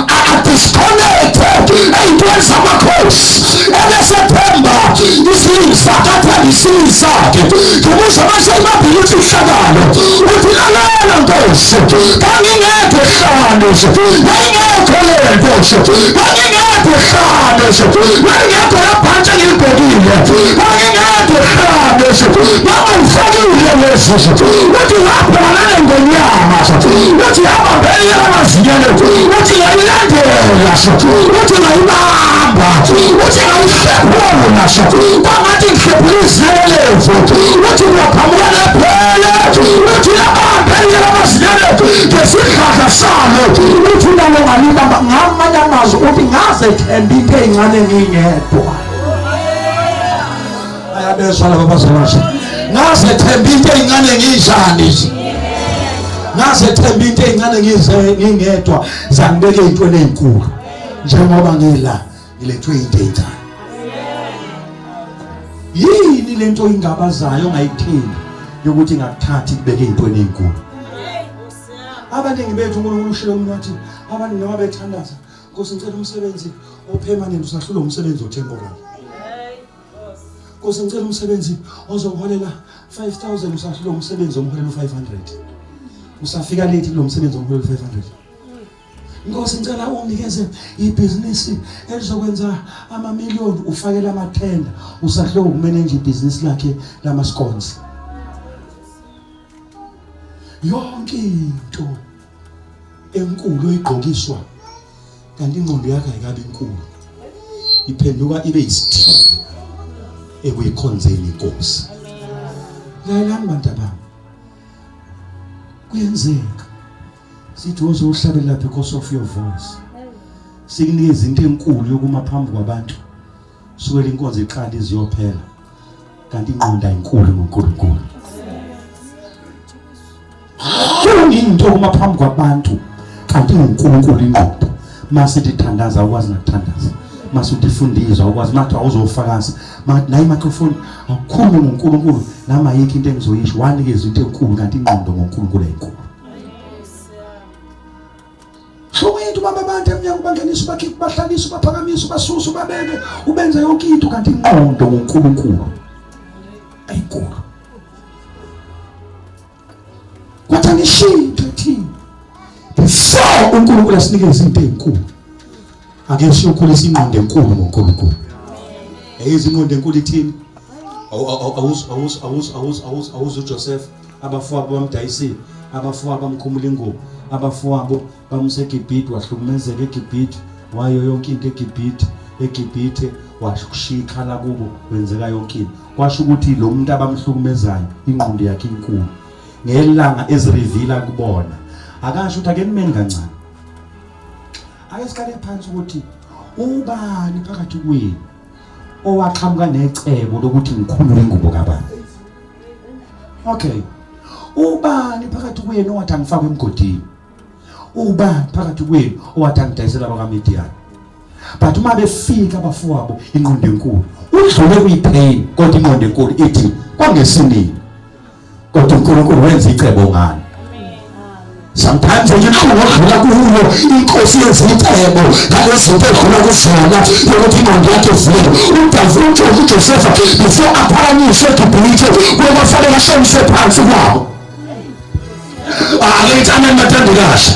Prophet disconnected and doing some course. Every September, you see, Sakata, you see, Saki. You must have not been able to shut down. With the land of those coming out of shadows, running out of colors, running out of shadows, running out of punching in the running out of shadows. Now I'm fucking what you have on the Yamas, what you have on the Yamas, what you have what you like Mamba, what you like Shaponas, what I think the police live, what you want to what you have the Sika San, what you know Mamas, opening us and be paying on any airport. I have a son of us. Nase thembile ingane ngijani nase thembile ingane ngingedwa zangibeke intweni ezinkulu njengoba ngila ngilethwe into yini lento ingabazayo ongayithembi yokuthi ngakuthathi kubeke intweni ezinkulu. Abaningi bethu uNkulunkulu ushilo umnathi abantu noma bethandaza Nkosi ngicela umsebenzi opermanent usahlula umsebenzi otemporary. Nkosi ngicela umsebenzi ozongiholela 5,000 usahlula umsebenzi omholela u500. Usafika late kulo msebenzi omholela u500. Nkosi ngicela unginikeze ibusiness elizokwenza ama-million ufakela amathenda usahlula ukumanage ibusiness lakhe lama scones. Yonke into enkulu oyigqokiswa kanti ingqondo yakhe ayikabi inkulu iphenduka ibe isithelo ekuyikhonzeni inkosi. Lalelani bantu bami, kuyenzeka sithi uzohlabela because of your voice, sikunikeza into enkulu yokuma phambi kwabantu sukela inkonzo iqala iziyophela kanti ingqondo ayinkulu ngoNkulunkulu. Into uma phambi kwabantu kanti uNkulunkulu ingqondo masithi thandaza ukwazi nakuthandaza, masithi ifundizwa ukwazi mathi awuzofakaza nayi microphone akukhuluma ngoNkulunkulu nama yikho into engizoyisho wanikeza into enkulu kanti ingqondo ngoNkulunkulu ayinkulu. Sokwethu baba abantu emnyango bangenisa bakhipha bahlalisa baphakamisa basusa babeke ubenza yonke into kanti ingqondo ngoNkulunkulu ayinkulu. Kwathi ngishintshe thina before uNkulunkulu asinikeze into enkulu ake siyokhulisa ingqondo enkulu ngoNkulunkulu. Izingqondo enkulu ithini? Awuzu Joseph abafowabo bamdayisile, abafowabo bamkhumula ingubo, abafowabo bamseGibhithe wahlukumezeka eGibhithe wayo yonke into eGibhithe washika la kubo wenzeka yonke into. Kwasho ukuthi lo muntu abamhlukumezayo ingqondo yakhe inkulu. Ngelanga ezirevila kubona akasho ukuthi ake nimeni kancane, ake sikale phansi ukuthi ubani phakathi kwenu owaqhamuka necebo lokuthi ngikhulule ingubo kabani. Okay, ubani phakathi kwenu owathi angifake emgodini, ubani phakathi kwenu owathi angidayisela abakaMidiyani. But uma befika abafowabo ingqondo enkulu udlule kuyipain kodwa ingqondo enkulu ithi kwangesinini kodwa uNkulunkulu wenza icebo ngani. Sometimes ngikudlula kuyo inkosi yezicebo ngalezinto edlula kuzona ukuthi ingqondo yakhe ivule. uDavide uJoseph before aphakanyiswe eGibhithe kufanele ashonise phansi kwabo. Alethana mathandikazi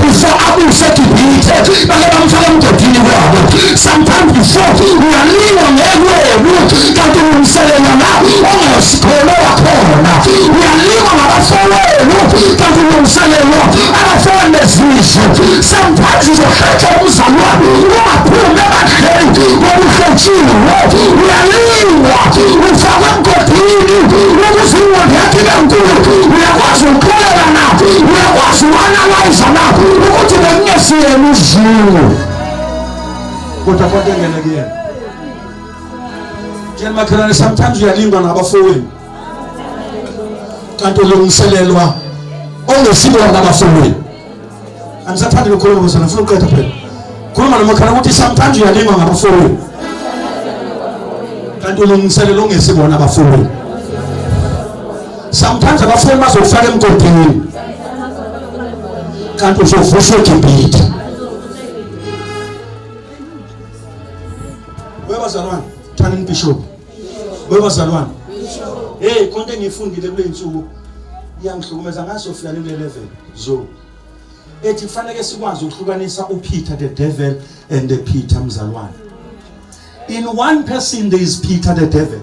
before abuse eGibhithe bake bamfaka emgodini kwabo. Sometimes before uyalingwa ngewenu kanti umselela la ongasikhola wakhona, uyalingwa ngabafowenu kanti umselela abafowenu nezisho. Sometimes uzohletha umzalwane ungaphumi ebadleni ngokuhlethiwe, uyalingwa ufakwe emgodini ukuze ingqondo yakhe ibe nkulu. Uyakwazi ukuxolela nathi, uyakwazi uanalyze nathi ukuthi bekungesiyena uzulu kodwa kwatengene kuyena. Njeni makhelwane, sometimes uyalingwa nabafowenu kanti ulungiselelwa ongesibona abafowenu. Angisathandi ukukhuluma ngosana, ngifuna ukuqeda phela. Khuluma nomakhelwane ukuthi sometimes uyalingwa ngabafowenu kanti ulungiselelwa ongesibona abafowenu. Sometimes abafowenu bazofaka emgodini kanti uzovuswa eGibhithe. Webazalwane, Thanini Bishop. Webazalwane. Konke ngifundile kule insuku iyangihlukumeza ngasofika kule level zo. Ethi kufanele sikwazi ukuhlukanisa uPeter the devil and the Peter mzalwane. In one person there is Peter the devil.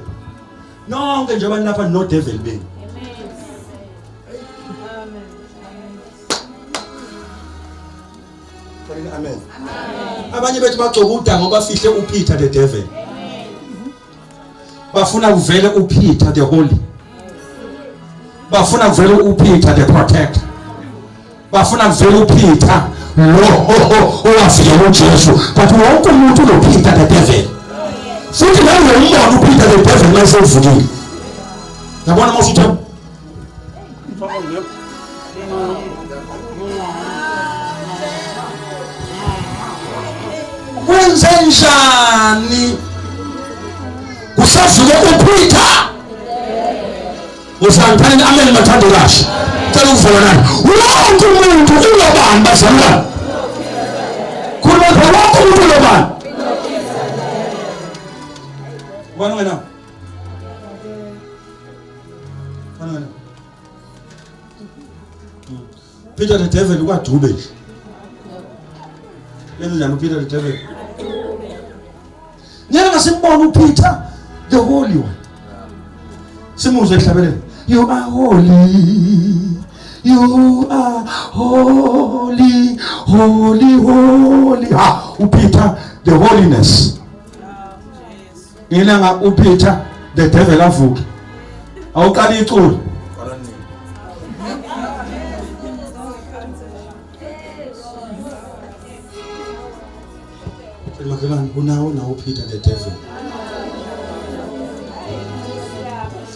Nonke nje abantu lapha no devil beni. Amen. Abanye bethu bagcoba udango bafihle uPeter the devil. Bafuna kuvele uPeter the holy. Bafuna kuvele uPeter the protector. Bafuna kuvele uPeter lo owafika uJesu. But wonke umuntu lo Peter the devil. Futhi la umbona uPeter the devil mase uvukile. Yabona masuthi wenzenjani usavuke uPeter usanthani. Amen mathandikazi, cela ukuvula nani wonke umuntu ulobani bazalwane. Khuluma wonke umuntu ulobani. Wena Peter the devil ukwadube nje. Lenza uPeter the devil. Nyaka simbona uPeter the holy one. Simuzwe ehlabelela. You are holy. You are holy, holy, holy. uPeter the holiness. Ngelanga uPeter the devil avuka. Awuqala iculo. Makelani unawo uPeter the devil.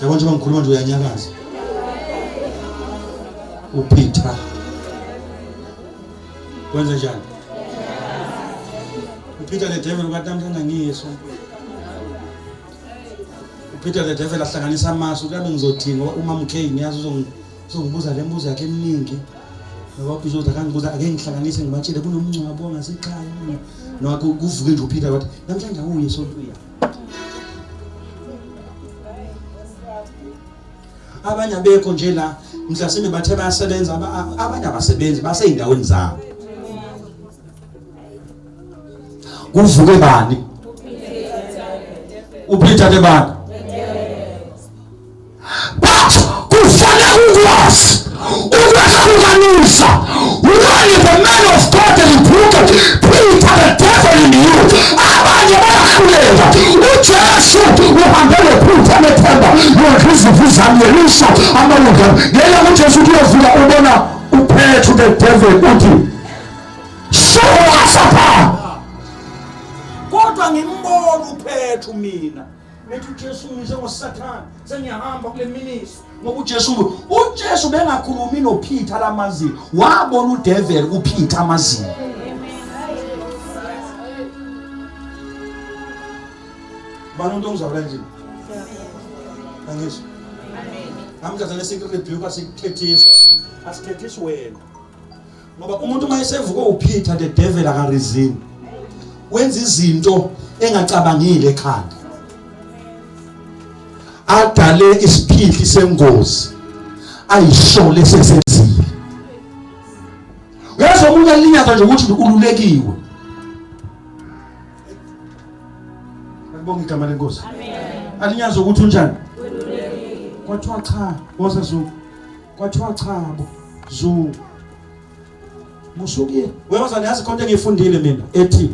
Yabona nje ngikhuluma nje uyanyakaza. uPeter wenza njani? uPeter the devil ukatamhlanga ngiyeso. uPeter the devil ahlanganisa amasu kabe ngizothini uma mkhe ngiyazi uzongibuza le mbuzo yakhe eminingi. Ngoba uPeter akangibuza ake ngihlanganise ngibatshele kunomncwabo ngasekhaya. No kuvuke nje uPeter wathi namhlanje awuye esontweni. Abanye abekho nje la mhlasimbe bathe bayasebenza abanye abasebenzi baseyindaweni zabo. Kuvuke bani? uPeter the bani? But kufanele ukwazi ukwehlukanisa why the man of God reported Peter the devil in you. Abanye bayahluleka uJesu uhambele Peter nethemba yokuzivuzanyelisha amalunga ngeke uJesu uyovula ubona uPetru the devil uthi show us apart. Kodwa ngimbona uPetru mina ethi uJesu njengoSathane sengiyahamba kule ministry ngoba uJesu bengakhulumi noPeter lamazi wabona uDevil uPeter amazi. Bani umuntu ongizabula nje angisho amkaza lesikho lebhuku asikhethisa asikhethisa wena ngoba umuntu mayesevuka uPeter the devil akarizini wenza izinto engacabangile ekhanda adale isiphihli sengozi ayishole sesenzile. Uyazi umuntu alinyatha nje ukuthi ululekiwe. Ngibonga igama lenkosi. Amen. Alinyaza ukuthi unjani? Ululekiwe. Kwathiwa cha, woza zu. Kwathiwa cha bo. Zu. Musuke. Wewazana yazi konke engifundile mina ethi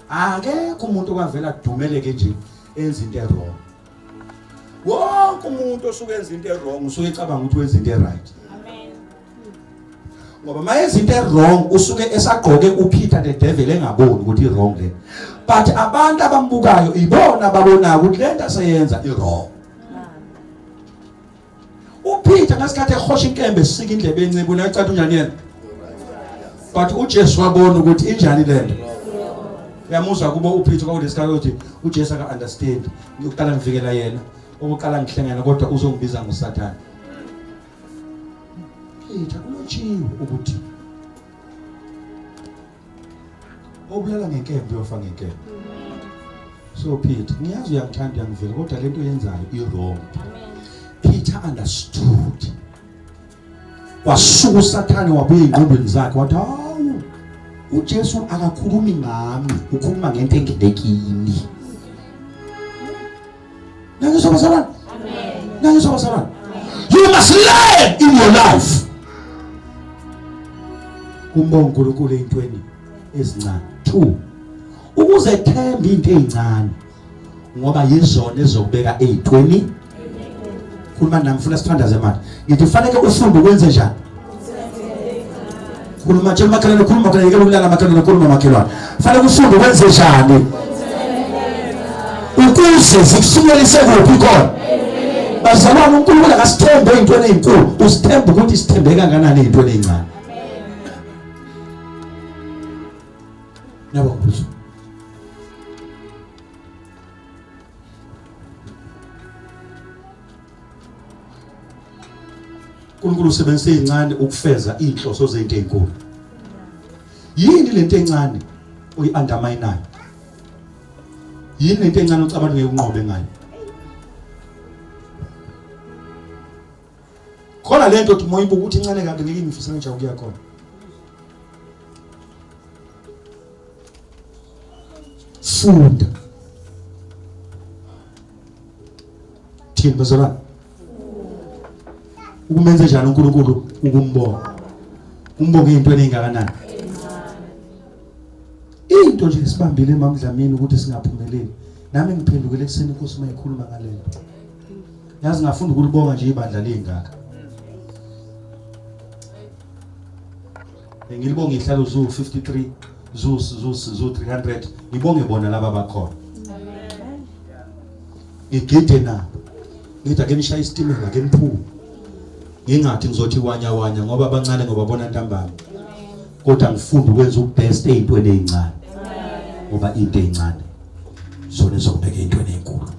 akekho umuntu okwavela dumeleke nje enza into wrong. Wonke umuntu osuke enza into wrong usuke ecabanga ukuthi wenza into right. Amen. Ngoba mayenza into wrong usuke esagqoke uPeter the devil engaboni ukuthi wrong le. But abantu abambukayo ibona babona ukuthi lento aseyenza wrong. uPeter ngasikhathi ehosha inkembe sika indlebe encebe unacathi unjani yena. But uJesu wabona ukuthi injani lento. Uyamuzwa kubo uPeter kwakulesikhathi ukuthi uJesu aka understand ngiyaqala ngivikela yena okuqala ngihlengana kodwa uzongbiza ngoSathane. Peter ulotshiwe ukuthi obulala ngenkembe uyofaka ngenkembe. So Peter ngiyazi uyangithanda uyangivela kodwa lento yenzayo i-wrong. Peter understood. Wasuka uSathane wabuya ingqondweni zakhe wathi hawu uJesu akakhulumi ngami ukhuluma ngento engidekini. Nangisobasana. Amen. Nangisobasana. You must learn in your life. Kumbonga uNkulunkulu ezintweni ezincane. 2. Ukuze themba into ezincane ngoba yizona ezokubeka ezintweni. Khuluma nami ngifuna sithandaze manje. Ngithi fanele ufunde ukwenze njani? Khuluma nje makhelwane khuluma kana yeke ukulala makhelwane khuluma makhelwane. Fanele ufunde ukwenze njani? Ukuze zikufinyelise kuphi khona? Bazalwane uNkulunkulu akasithembe ezintweni ezinkulu, usithembe ukuthi sithembe kangakanani ezintweni ezincane. Yabo mbuzo. uNkulunkulu usebenzise izincane ukufeza inhloso zezinto ezinkulu. Yini lento encane uyi-undermineayo? Yini lento encane ucabanga ngeke unqobe ngayo? Khona lento uthi moyibuka ukuthi incane kanti ngeke ngifisa nje ukuya khona. Funda. Thini bazalwane? ukumenze njani uNkulunkulu ukumbonga umbonge into eningakanani into nje sibambile emamdlamini ukuthi singaphumeleli nami ngiphendukele ekseni inkosi mayikhuluma ngalelo yazi ngafunda ukulibonga nje ibandla lengaka ngilibonga ihlalo zu 53 zu 300 ngibonge bona laba bakhona ngigide na ngithi ake nishaya isitimela ake niphume ngingathi ngizothi wanya ngoba abancane ngoba bona ntambama kodwa ngifunda ukwenza ubest ezintweni ezincane ngoba into ezincane zona zokubeka intweni enkulu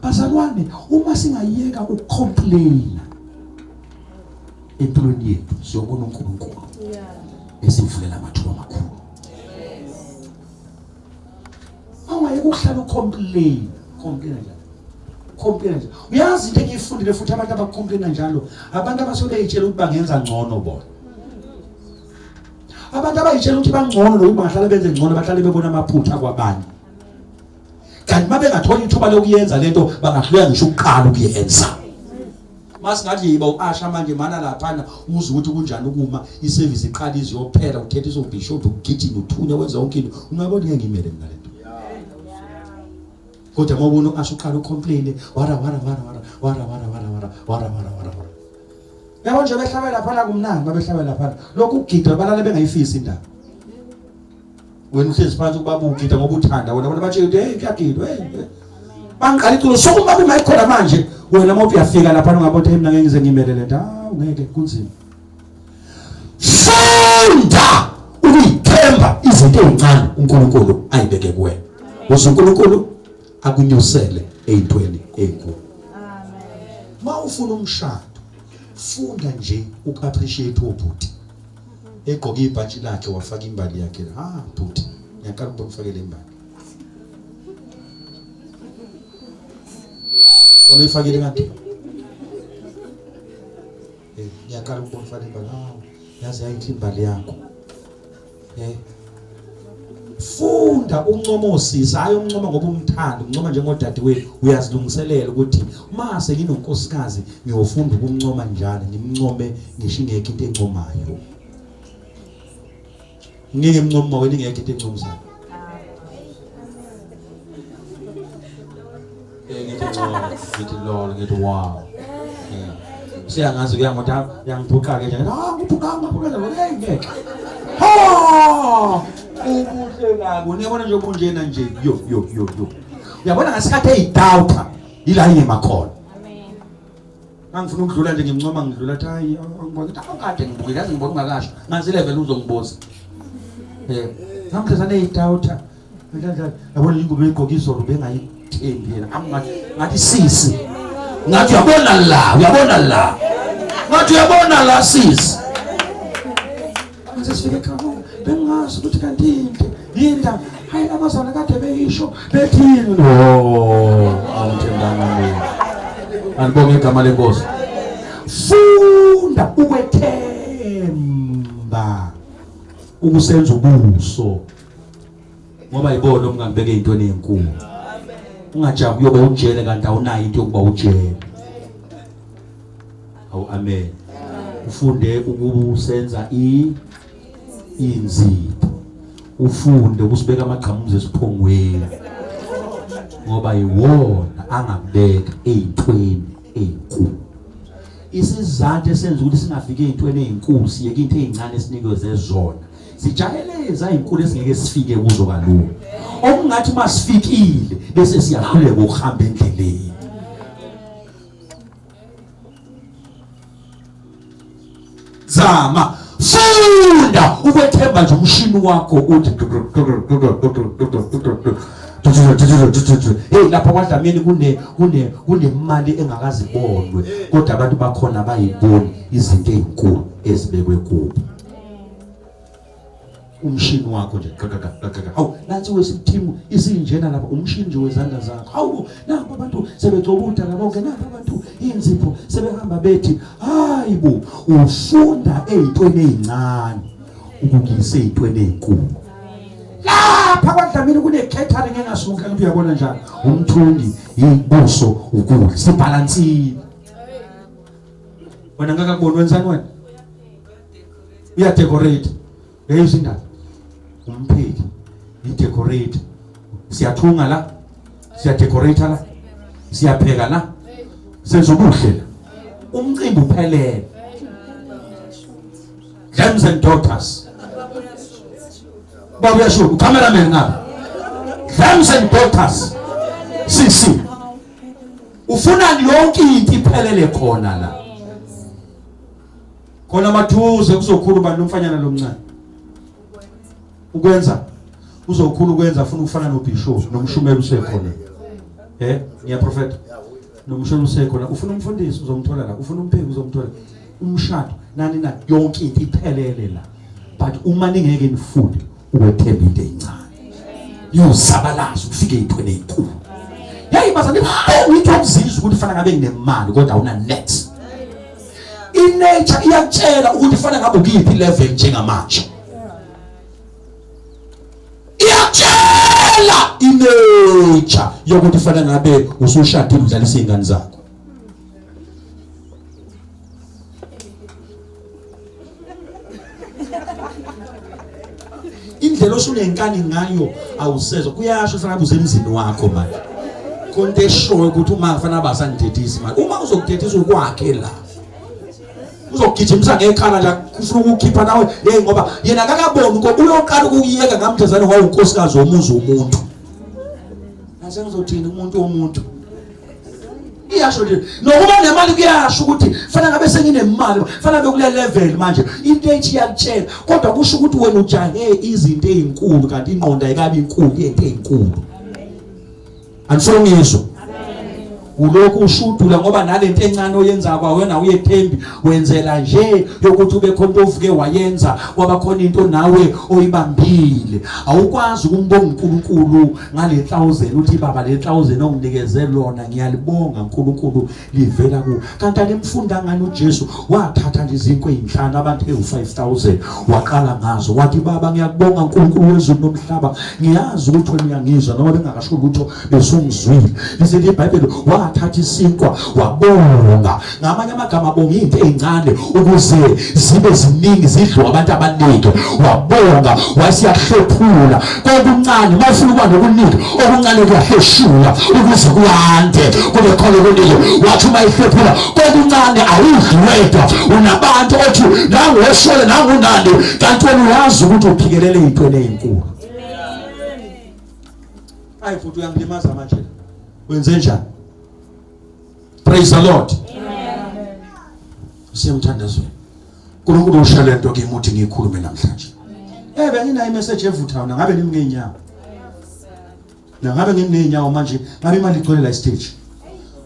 bazalwane uma singayeka ukucomplain empilweni yethu siyobona uNkulunkulu esivulela amathuba amakhulu awayeka ukuhlala ucomplain complain uyazi into engiyifundile futhi abantu abacomplaina njalo abantu abasuke beyitshela ukuthi bangenza ngcono bona abantu abayitshela ukuthi bangcono nokuthi bangahlala benze ngcono bahlale bebona amaphutha kwabanye kanti mabengathola ithuba lokuyenza lento bangahluleka ngisho ukuqala ukuyenza masingathi yiba uAsha manje mana laphana uze ukuthi kunjani ukuma iservice iqala iziyophela ukhetha izobishop ukugijima uthunya wenza yonke into ungabona ngeke ngimele mina lento kodwa mawubona uAsha uqala ucomplain wara yabo nje behlabela laphana kumnandi babehlabela laphana lokhu ukugida balala bengayifisi indaba wena uhlezi phansi ukubaba ugida ngoba uthanda wena bona bathi hey kuyagidwa bangiqala iculo sokuba mayikhona manje wena mawuthi uyafika lapha ungabona mina ngeke ngize ngimelele nto ngeke kunzima funda ukuyithemba izinto ezincane uNkulunkulu ayibeke kuwena uNkulunkulu akunyusele ezintweni ezinkulu amen mawufuna umshado funda nje uku-appreciate ubhuti egqoke ibhatshi lakhe wafaka imbali yakhe bhuti ngiyaqala ukubona ufakele imbali uyifakile kanti ngiyaqala ukubona ufakele imbali yazi yayinhle imbali yakho funda uncomosisa hayi uncoma ngoba umthanda uncoma njengodade wethu uyazilungiselela ukuthi mase nginonkosikazi ngiyofunda ukuncoma njalo ngimncome ngisho ingeke into encomayo ngeke imncoma wena ingeke into encomisayo ngithi lol ngithi wow siyangazi kuyangothi yangiphuqa ke nje ngiphuqa ngeke ubuhle kabi unebona nje ubunjena nje yo uyabona ngasikhathi eyidoubt ila yemakhona amen angifuna ukudlula nje ngimncoma ngidlula thi hayi ngibona ukuthi akade ngibuke yazi ngibona ungakasho ngazi level uzongibuza namhlanje eyidoubt yabona ingubo egqoka izolo bengayithembi yena ngathi sisi ngathi uyabona la ngathi uyabona la sisi sifike ekhaya bengazi ukuthi kanti into yinda hayi abazana kade beyisho bethini awuthembanga mina anibonge igama lenkosi funda ukwethemba ukusenza ubuso ngoba yibona umngangibeke intweni ezinkulu ungajabu uyobe ujele kanti awunayo into yokuba ujele amen ufunde ukusenza inzipho ufunde ukusibeka amaqhamuzi esiphongweni ngoba yiwona angabeka ezintweni ezinkulu isizathu esenza ukuthi singafike ezintweni ezinkulu siyeke into ezincane esinikeze zona sijaheleza izinkulu esingeke sifike kuzo kalula okungathi masifikile bese siyahluleka ukuhamba endleleni zama funda ukwethemba nje umshini wakho uthi hey lapha kwaDlamini kunemali engakazibonwe kodwa abantu bakhona bayiboni izinto ezinkulu ezibekwe kubo umshini wakho nje hawu nathi wesithimu isinjena lapha umshini nje wezandla zakho hawu napha abantu sebegcobuda labonke napha abantu inzipho sebehamba bethi hayibo ufunda ezintweni ezincane ukungise ezintweni ezinkulu lapha kwaDlamini catering engasuka lapho uyabona njalo umthundi yibuso ukudla sibalansile wena ngakakubona wenzani wena uyadecorate leyo izindaba umpheki idecorate siyathunga la siyadecorate la siyapheka la senza ubuhle umcimbi uphelele James and daughters baba yasho cameraman ngapha James and daughters sisi ufuna yonke into iphelele khona la khona mathuze kuzokhulu bantu umfanyana lomncane ukwenza uzokhulu ukwenza ufuna ukufana noBishop nomshumela usekhona ngiyaprofeta nomshumela usekhona ufuna umfundisi uzomthola la ufuna umpheki uzomthola umshado nani yonke into iphelele la but uma ningeke nifunde ukwethemba into encane yozabalaza ufike ithwele inkulu hey bazali into okuzizwa ukuthi fana ngabe nginemali kodwa una net inature iyakutshela ukuthi fana ngabe ukuphi level njengamanje iyakutshela inature yokuthi fana ngabe usushadile udlalisa izingane zakho indlela osunenkani ngayo awusezwe kuyasho fana ngabe uzemzini wakho manje konke eshowe ukuthi uma kufanele abasandithethisi manje uma uzokuthethisa ukwakhe la uzogijimisa ngekhala la kufuna ukukhipha nawe ngoba yena akakaboni ngoba uyoqala ukuyeka ngamthezane wawunkosikazi womuzi womuntu nase ngizothina umuntu iyasho nje nokuba nemali kuyasho ukuthi fana ngabe senginemali fana ngabe kule level manje into ethi yakutshela kodwa kusho ukuthi wena ujahe izinto ezinkulu kanti ingqondo ayikabi inkulu into ezinkulu anifuna ngizwe ulokhu ushudula ngoba nalento encane oyenza kwa wena uyethembi wenzela nje yokuthi ube khona ovuke wayenza kwaba khona into nawe oyibambile awukwazi ukumbonga uNkulunkulu ngale 1000 uthi baba le 1000 onginikeze lona ngiyalibonga uNkulunkulu livela ku kanti alemfunda ngani uJesu wathatha izinkwe ezinhlanu abantu e5000 waqala ngazo wathi baba ngiyakubonga uNkulunkulu wezulu nomhlaba ngiyazi ukuthi wena uyangizwa noma bengakasho ukuthi besungizwile lise iBhayibheli wathatha isinkwa wabonga ngamanye amagama abonga into ezincane ukuze zibe ziningi zidlwa abantu abaningi wabonga wasiyahlephula kokuncane mafuna ukwa nokuningi okuncane kuyaheshula ukuze kuyande kube khona okuningi wathi mayihlephula kokuncane awudlwedwa unabantu othi nangu weshole nangu nandi kanti wena uyazi ukuthi uphikelele into ezinkulu ayi futhi uyangilimaza manje wenze njani praise the Lord amen siyamthandazwe uNkulunkulu ushaya lento ke imuthi ngikhulume namhlanje benginayo imessage evuthayo ngabe nimke inyawo ngabe nginenyawo manje ngabe imali igcwele la stage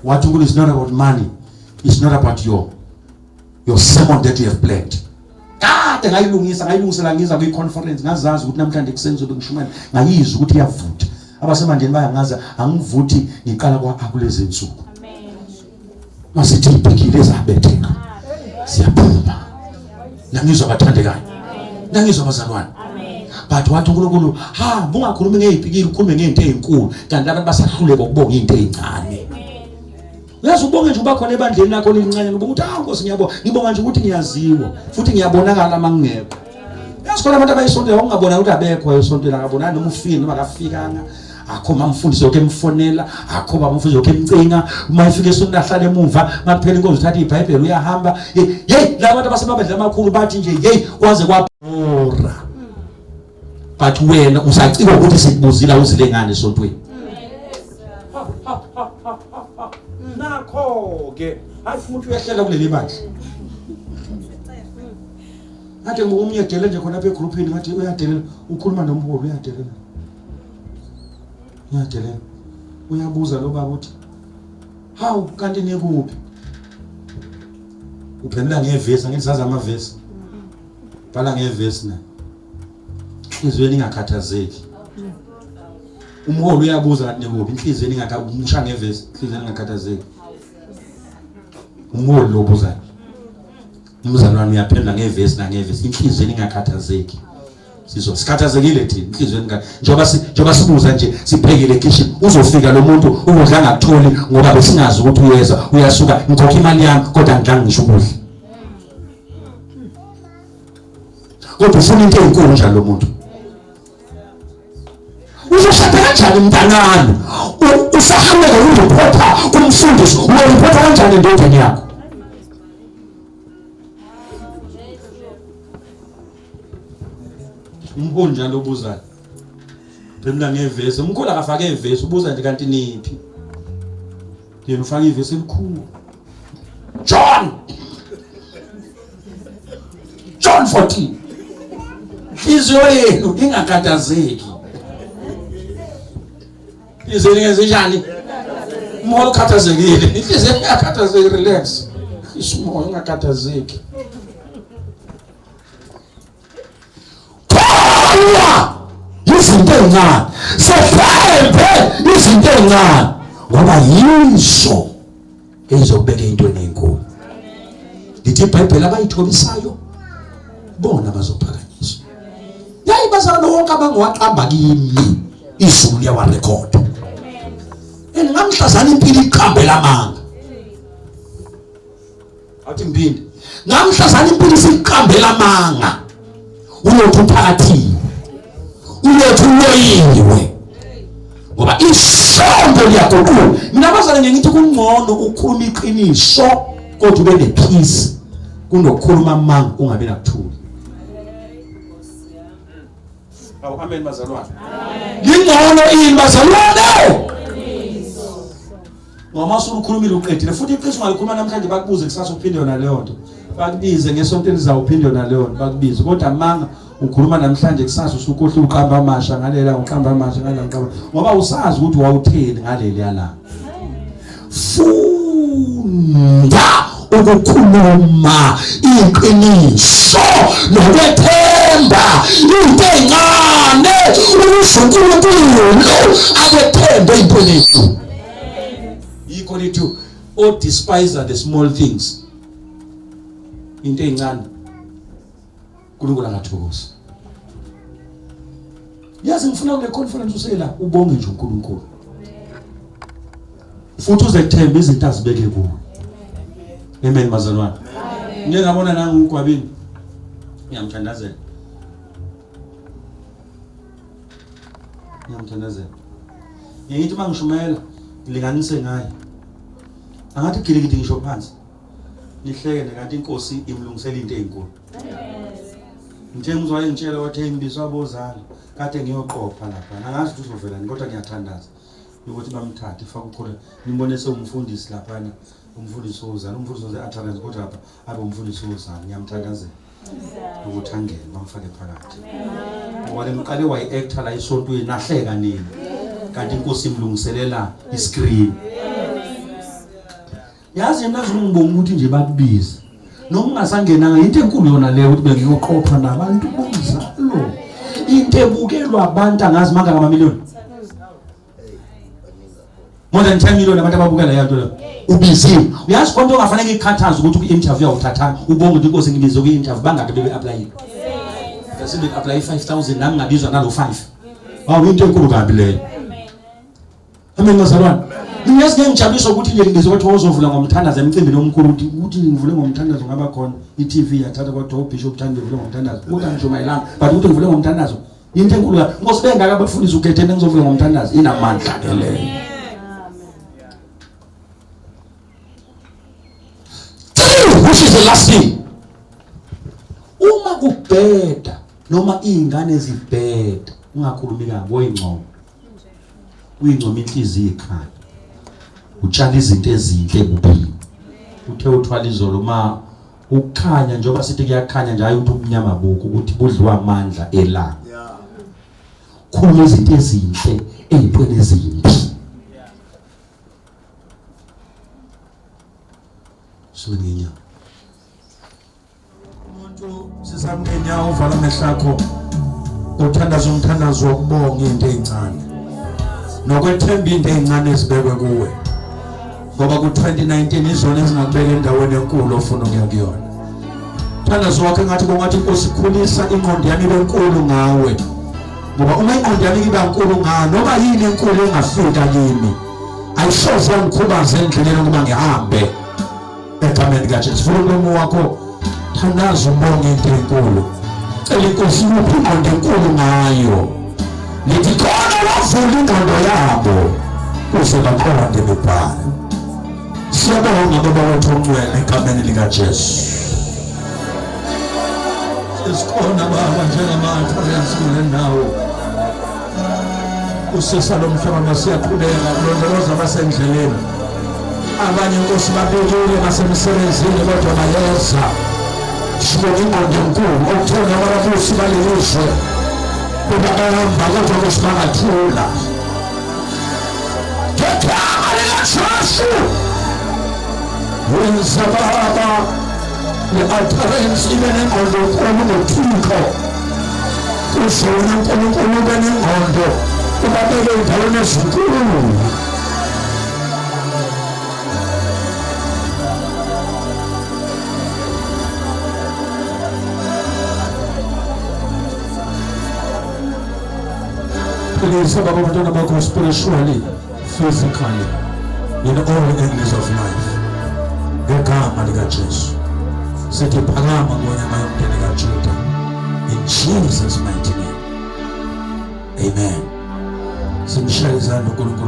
wathi uNkulunkulu is not about money it's not about your sermon that you have planned kade ngayilungisela ngiza kwi conference ngazazi ukuthi namhlanje kusenzo ngishumela ngayizwa ukuthi iyavutha abasemandeni bayangaza angivuthi ngiqala kwa kulezi insuku masithi ibhekile ezabetheka siyaphuma nangizwa bathandekayo nangizwa bazalwane but wathi uNkulunkulu bungakhulumi ngezipikile ukhulume ngento ezinkulu kanti abantu basahluleka ukubonga into ezincane uyazi ubonge nje uba khona ebandleni lakho elincane ubonga ukuthi Nkosi ngibonga nje ukuthi ngiyaziwa futhi ngiyabonakala mangingekho yasikona abantu abayisondela ungabona ukuthi abekho ayisondela ngabona noma ufike noma akafikanga akho mamfundisi yoke emfonela akho bamfundisi yoke emcinga uma ifike esonto ahlale emuva makuphela inkonzo uthatha iBhayibheli uyahamba la abantu abasebabadla amakhulu bathi nje kwaze kwabhora but wena usacika ukuthi sikubuzila uzile ngane esontweni nakho ke ayifuna ukuthi uyahlela kuleli bandla ngathi ngomunye edele nje khona apha egroupini ngathi uyadelela ukhuluma nomholi uyadelela uyabuza lo baba uthi hawu kanti nekuphi uphendula ngevesi ngithi sazi amavesi bhala ngevesi na izweni ngakhathazeki umholi uyabuza ngathi nekuphi inhlizweni ngakhathazeki ngevesi inhlizweni ngakhathazeki umholi lo ubuza umzalwane uyaphendula ngevesi na ngevesi inhlizweni ngakhathazeki sikhathazekile thina inhlizweni njengoba sibuza nje siphekile kitchen uzofika lo muntu ukudla ngakutholi ngoba besingazi ukuthi uyeza uyasuka ngikhokha imali yami kodwa ngidla ngisho ukudla kodwa ufuna into enkulu njalo umuntu. Uzoshada kanjani mntanami? Usahamela ureporta kumfundisi, ureporta kanjani endodeni yakho? Umkhulu njalo ubuzayo. Phela ngevesi, umkhulu akafake ivesi, ubuza nje kanti niphi? Yena ufaka ivesi elikhulu. John 14. Inhliziyo yenu ingakhathazeki. Inhliziyo ngezinjani? Umoya ukhathazekile. Inhliziyo ingakhathazeki, relax. Isimoya ingakhathazeki. Khola izinto ezincane. Sephephe izinto ezincane. Ngoba yiso ezobeka into enkulu. Lithi iBhayibheli abayithobisayo bona bazophakanyiswa. Yayi bazalwane wonke abangwaqamba kimi izulu liyawarekhoda. Ngamhlazana impilo iqambe lamanga. Athi mbindi. Ngamhlazana impilo isiqambe lamanga. Uyothi uphakathi. Uyothi uloyiwe. Ngoba isondo liyaguqula. Mina bazalwane ngithi kungcono ukukhuluma iqiniso kodwa ube nepeace kunokukhuluma amanga ungabe nakuthula. Awu amen bazalwane. Ngingcono ini bazalwane. Ngoma usukhulumile uqedile futhi iqiniso ngalikhuluma namhlanje bakubuze kusasa uphinde yona leyo nto. Bakubize ngesonto elizawuphinde yona leyo nto bakubize kodwa amanga ukhuluma namhlanje kusasa usukhohle uqamba amasha ngalela uqamba amasha ngalela uqamba ngoba usazi ukuthi wawutheni ngaleli yala. Funda ukukhuluma iqiniso nokwethemba into encane ukuze uNkulunkulu akethembe impilo yethu. Yikho lethu o despise the small things. Into encane uNkulunkulu angathokoza. Yazi ngifuna kule conference usela ubonge nje uNkulunkulu. Futhi uzethemba izinto azibeke kuwe. Amen bazalwane. Ngeke ngabona nangu uGwabini. Ngiyamthandazela. Ngiyithi mangishumela ngilinganise ngaye. Angathi gilikidi ngisho phansi. Nihleke kanti inkosi imlungisela into ezinkulu. Ngithe ngizwaye ngitshela wathi ngibizwa abozana kade ngiyoqopha lapha. Angazi ukuthi uzovela kodwa ngiyathandaza ukuthi bamthathe faka ukhona nimbonese umfundisi lapha umfundisi wozana athandaza kodwa lapha abe umfundisi wozana ngiyamthandazela ukuthi angene bamfake phakathi. Ngoba lemqale wayi-actor la isontweni nahleka nini kanti inkosi imlungiselela iscreen. Yazi mina ngizongibonga ukuthi nje bakubize noma ungasangenanga into enkulu yona leyo ukuthi bengiyoqopha nabantu bomzalo into ebukelwa abantu angazi manga ngamamiliyoni more than 10 million abantu ababukela yanto la ubiziwe. Uyazi konke ongafanele ikhathaza ukuthi ku-interview awuthatha ubonge ukuthi inkosi ngibize ku-interview bangake bebe-apply. Ngase be-apply 5,000 nami ngabizwa nalo 5. Awu into enkulu kabi leyo. Amen bazalwane. Ngiyazi ngiyangijabulisa ukuthi nje ngizwe ukuthi wozovula ngomthandazo emcimbini omkhulu ukuthi ngivule ngomthandazo ngaba khona i-TV yathatha kodwa uBishop Thandi ngivule ngomthandazo ukuthi angishumayelanga but ukuthi ngivule ngomthandazo into enkulu kabi. Inkosi bengaka bafundisa ukethene ngizovula ngomthandazo inamandla ke leyo. Which is the last thing. Uma kubheda noma izingane zibheda ungakhulumi kabi oyingcomo. Uyingcomo inhliziyo ekhaya. Utshala izinto ezinhle kuphela. Uthe uthwala izolo ma ukukhanya njengoba sithi kuyakhanya nje hayi ukuthi ubumnyama buku ukuthi budliwa amandla elanga. Khuluma izinto ezinhle ezintweni ezimbi. Sibengenya. Umuntu sisamngenya uvala amehlo akho. Uthandaza umthandazo wokubonga into ezincane. Nokwethemba into ezincane ezibekwe kuwe. Ngoba ku-2019 izona ezingakubeka endaweni enkulu ofuna ukuya kuyona. Thandazo wakhe ngathi kungathi inkosi ikhulisa ingqondo yami ibe nkulu ngawe. Ngoba uma ingqondo yami ibe nkulu ngawe noma yini enkulu engafika kimi ayisoze ngikhubaze endleleni ukuba ngihambe. Egameni kaJesu. Vula umoya wakho thandaza ubonge into enkulu. Inkosi uphi ingqondo enkulu ngayo. Lithi khona wavula ingqondo yabo kuze baqonde imibhalo. Siyabonga Baba wethu ongcwele egameni likaJesu. Sesikhona Baba njengamanje kule ndawo. Usisa lo mhlaba masiyaqhubeka kulondoloza abasendleleni. Abanye Nkosi babekile basemsebenzini kodwa bayeza. Sibona ingqondo enkulu okuthenga ababusi balelizwe. Babahamba kodwa Nkosi bangathula. Ngegama likaJesu. Wenza Baba le-utterance ibe nengqondo enkulu ngoThixo. Kuzona uNkulunkulu ube nengqondo ubabeke endaweni ezinkulu. Please, Baba, abantwana bakho spiritually, physically, in all areas of life. Ngegama likaJesu. Sithi phakama ngonyama yomndeni kaJuda. In Jesus' mighty name. Amen. Simshaya izandla uNkulunkulu.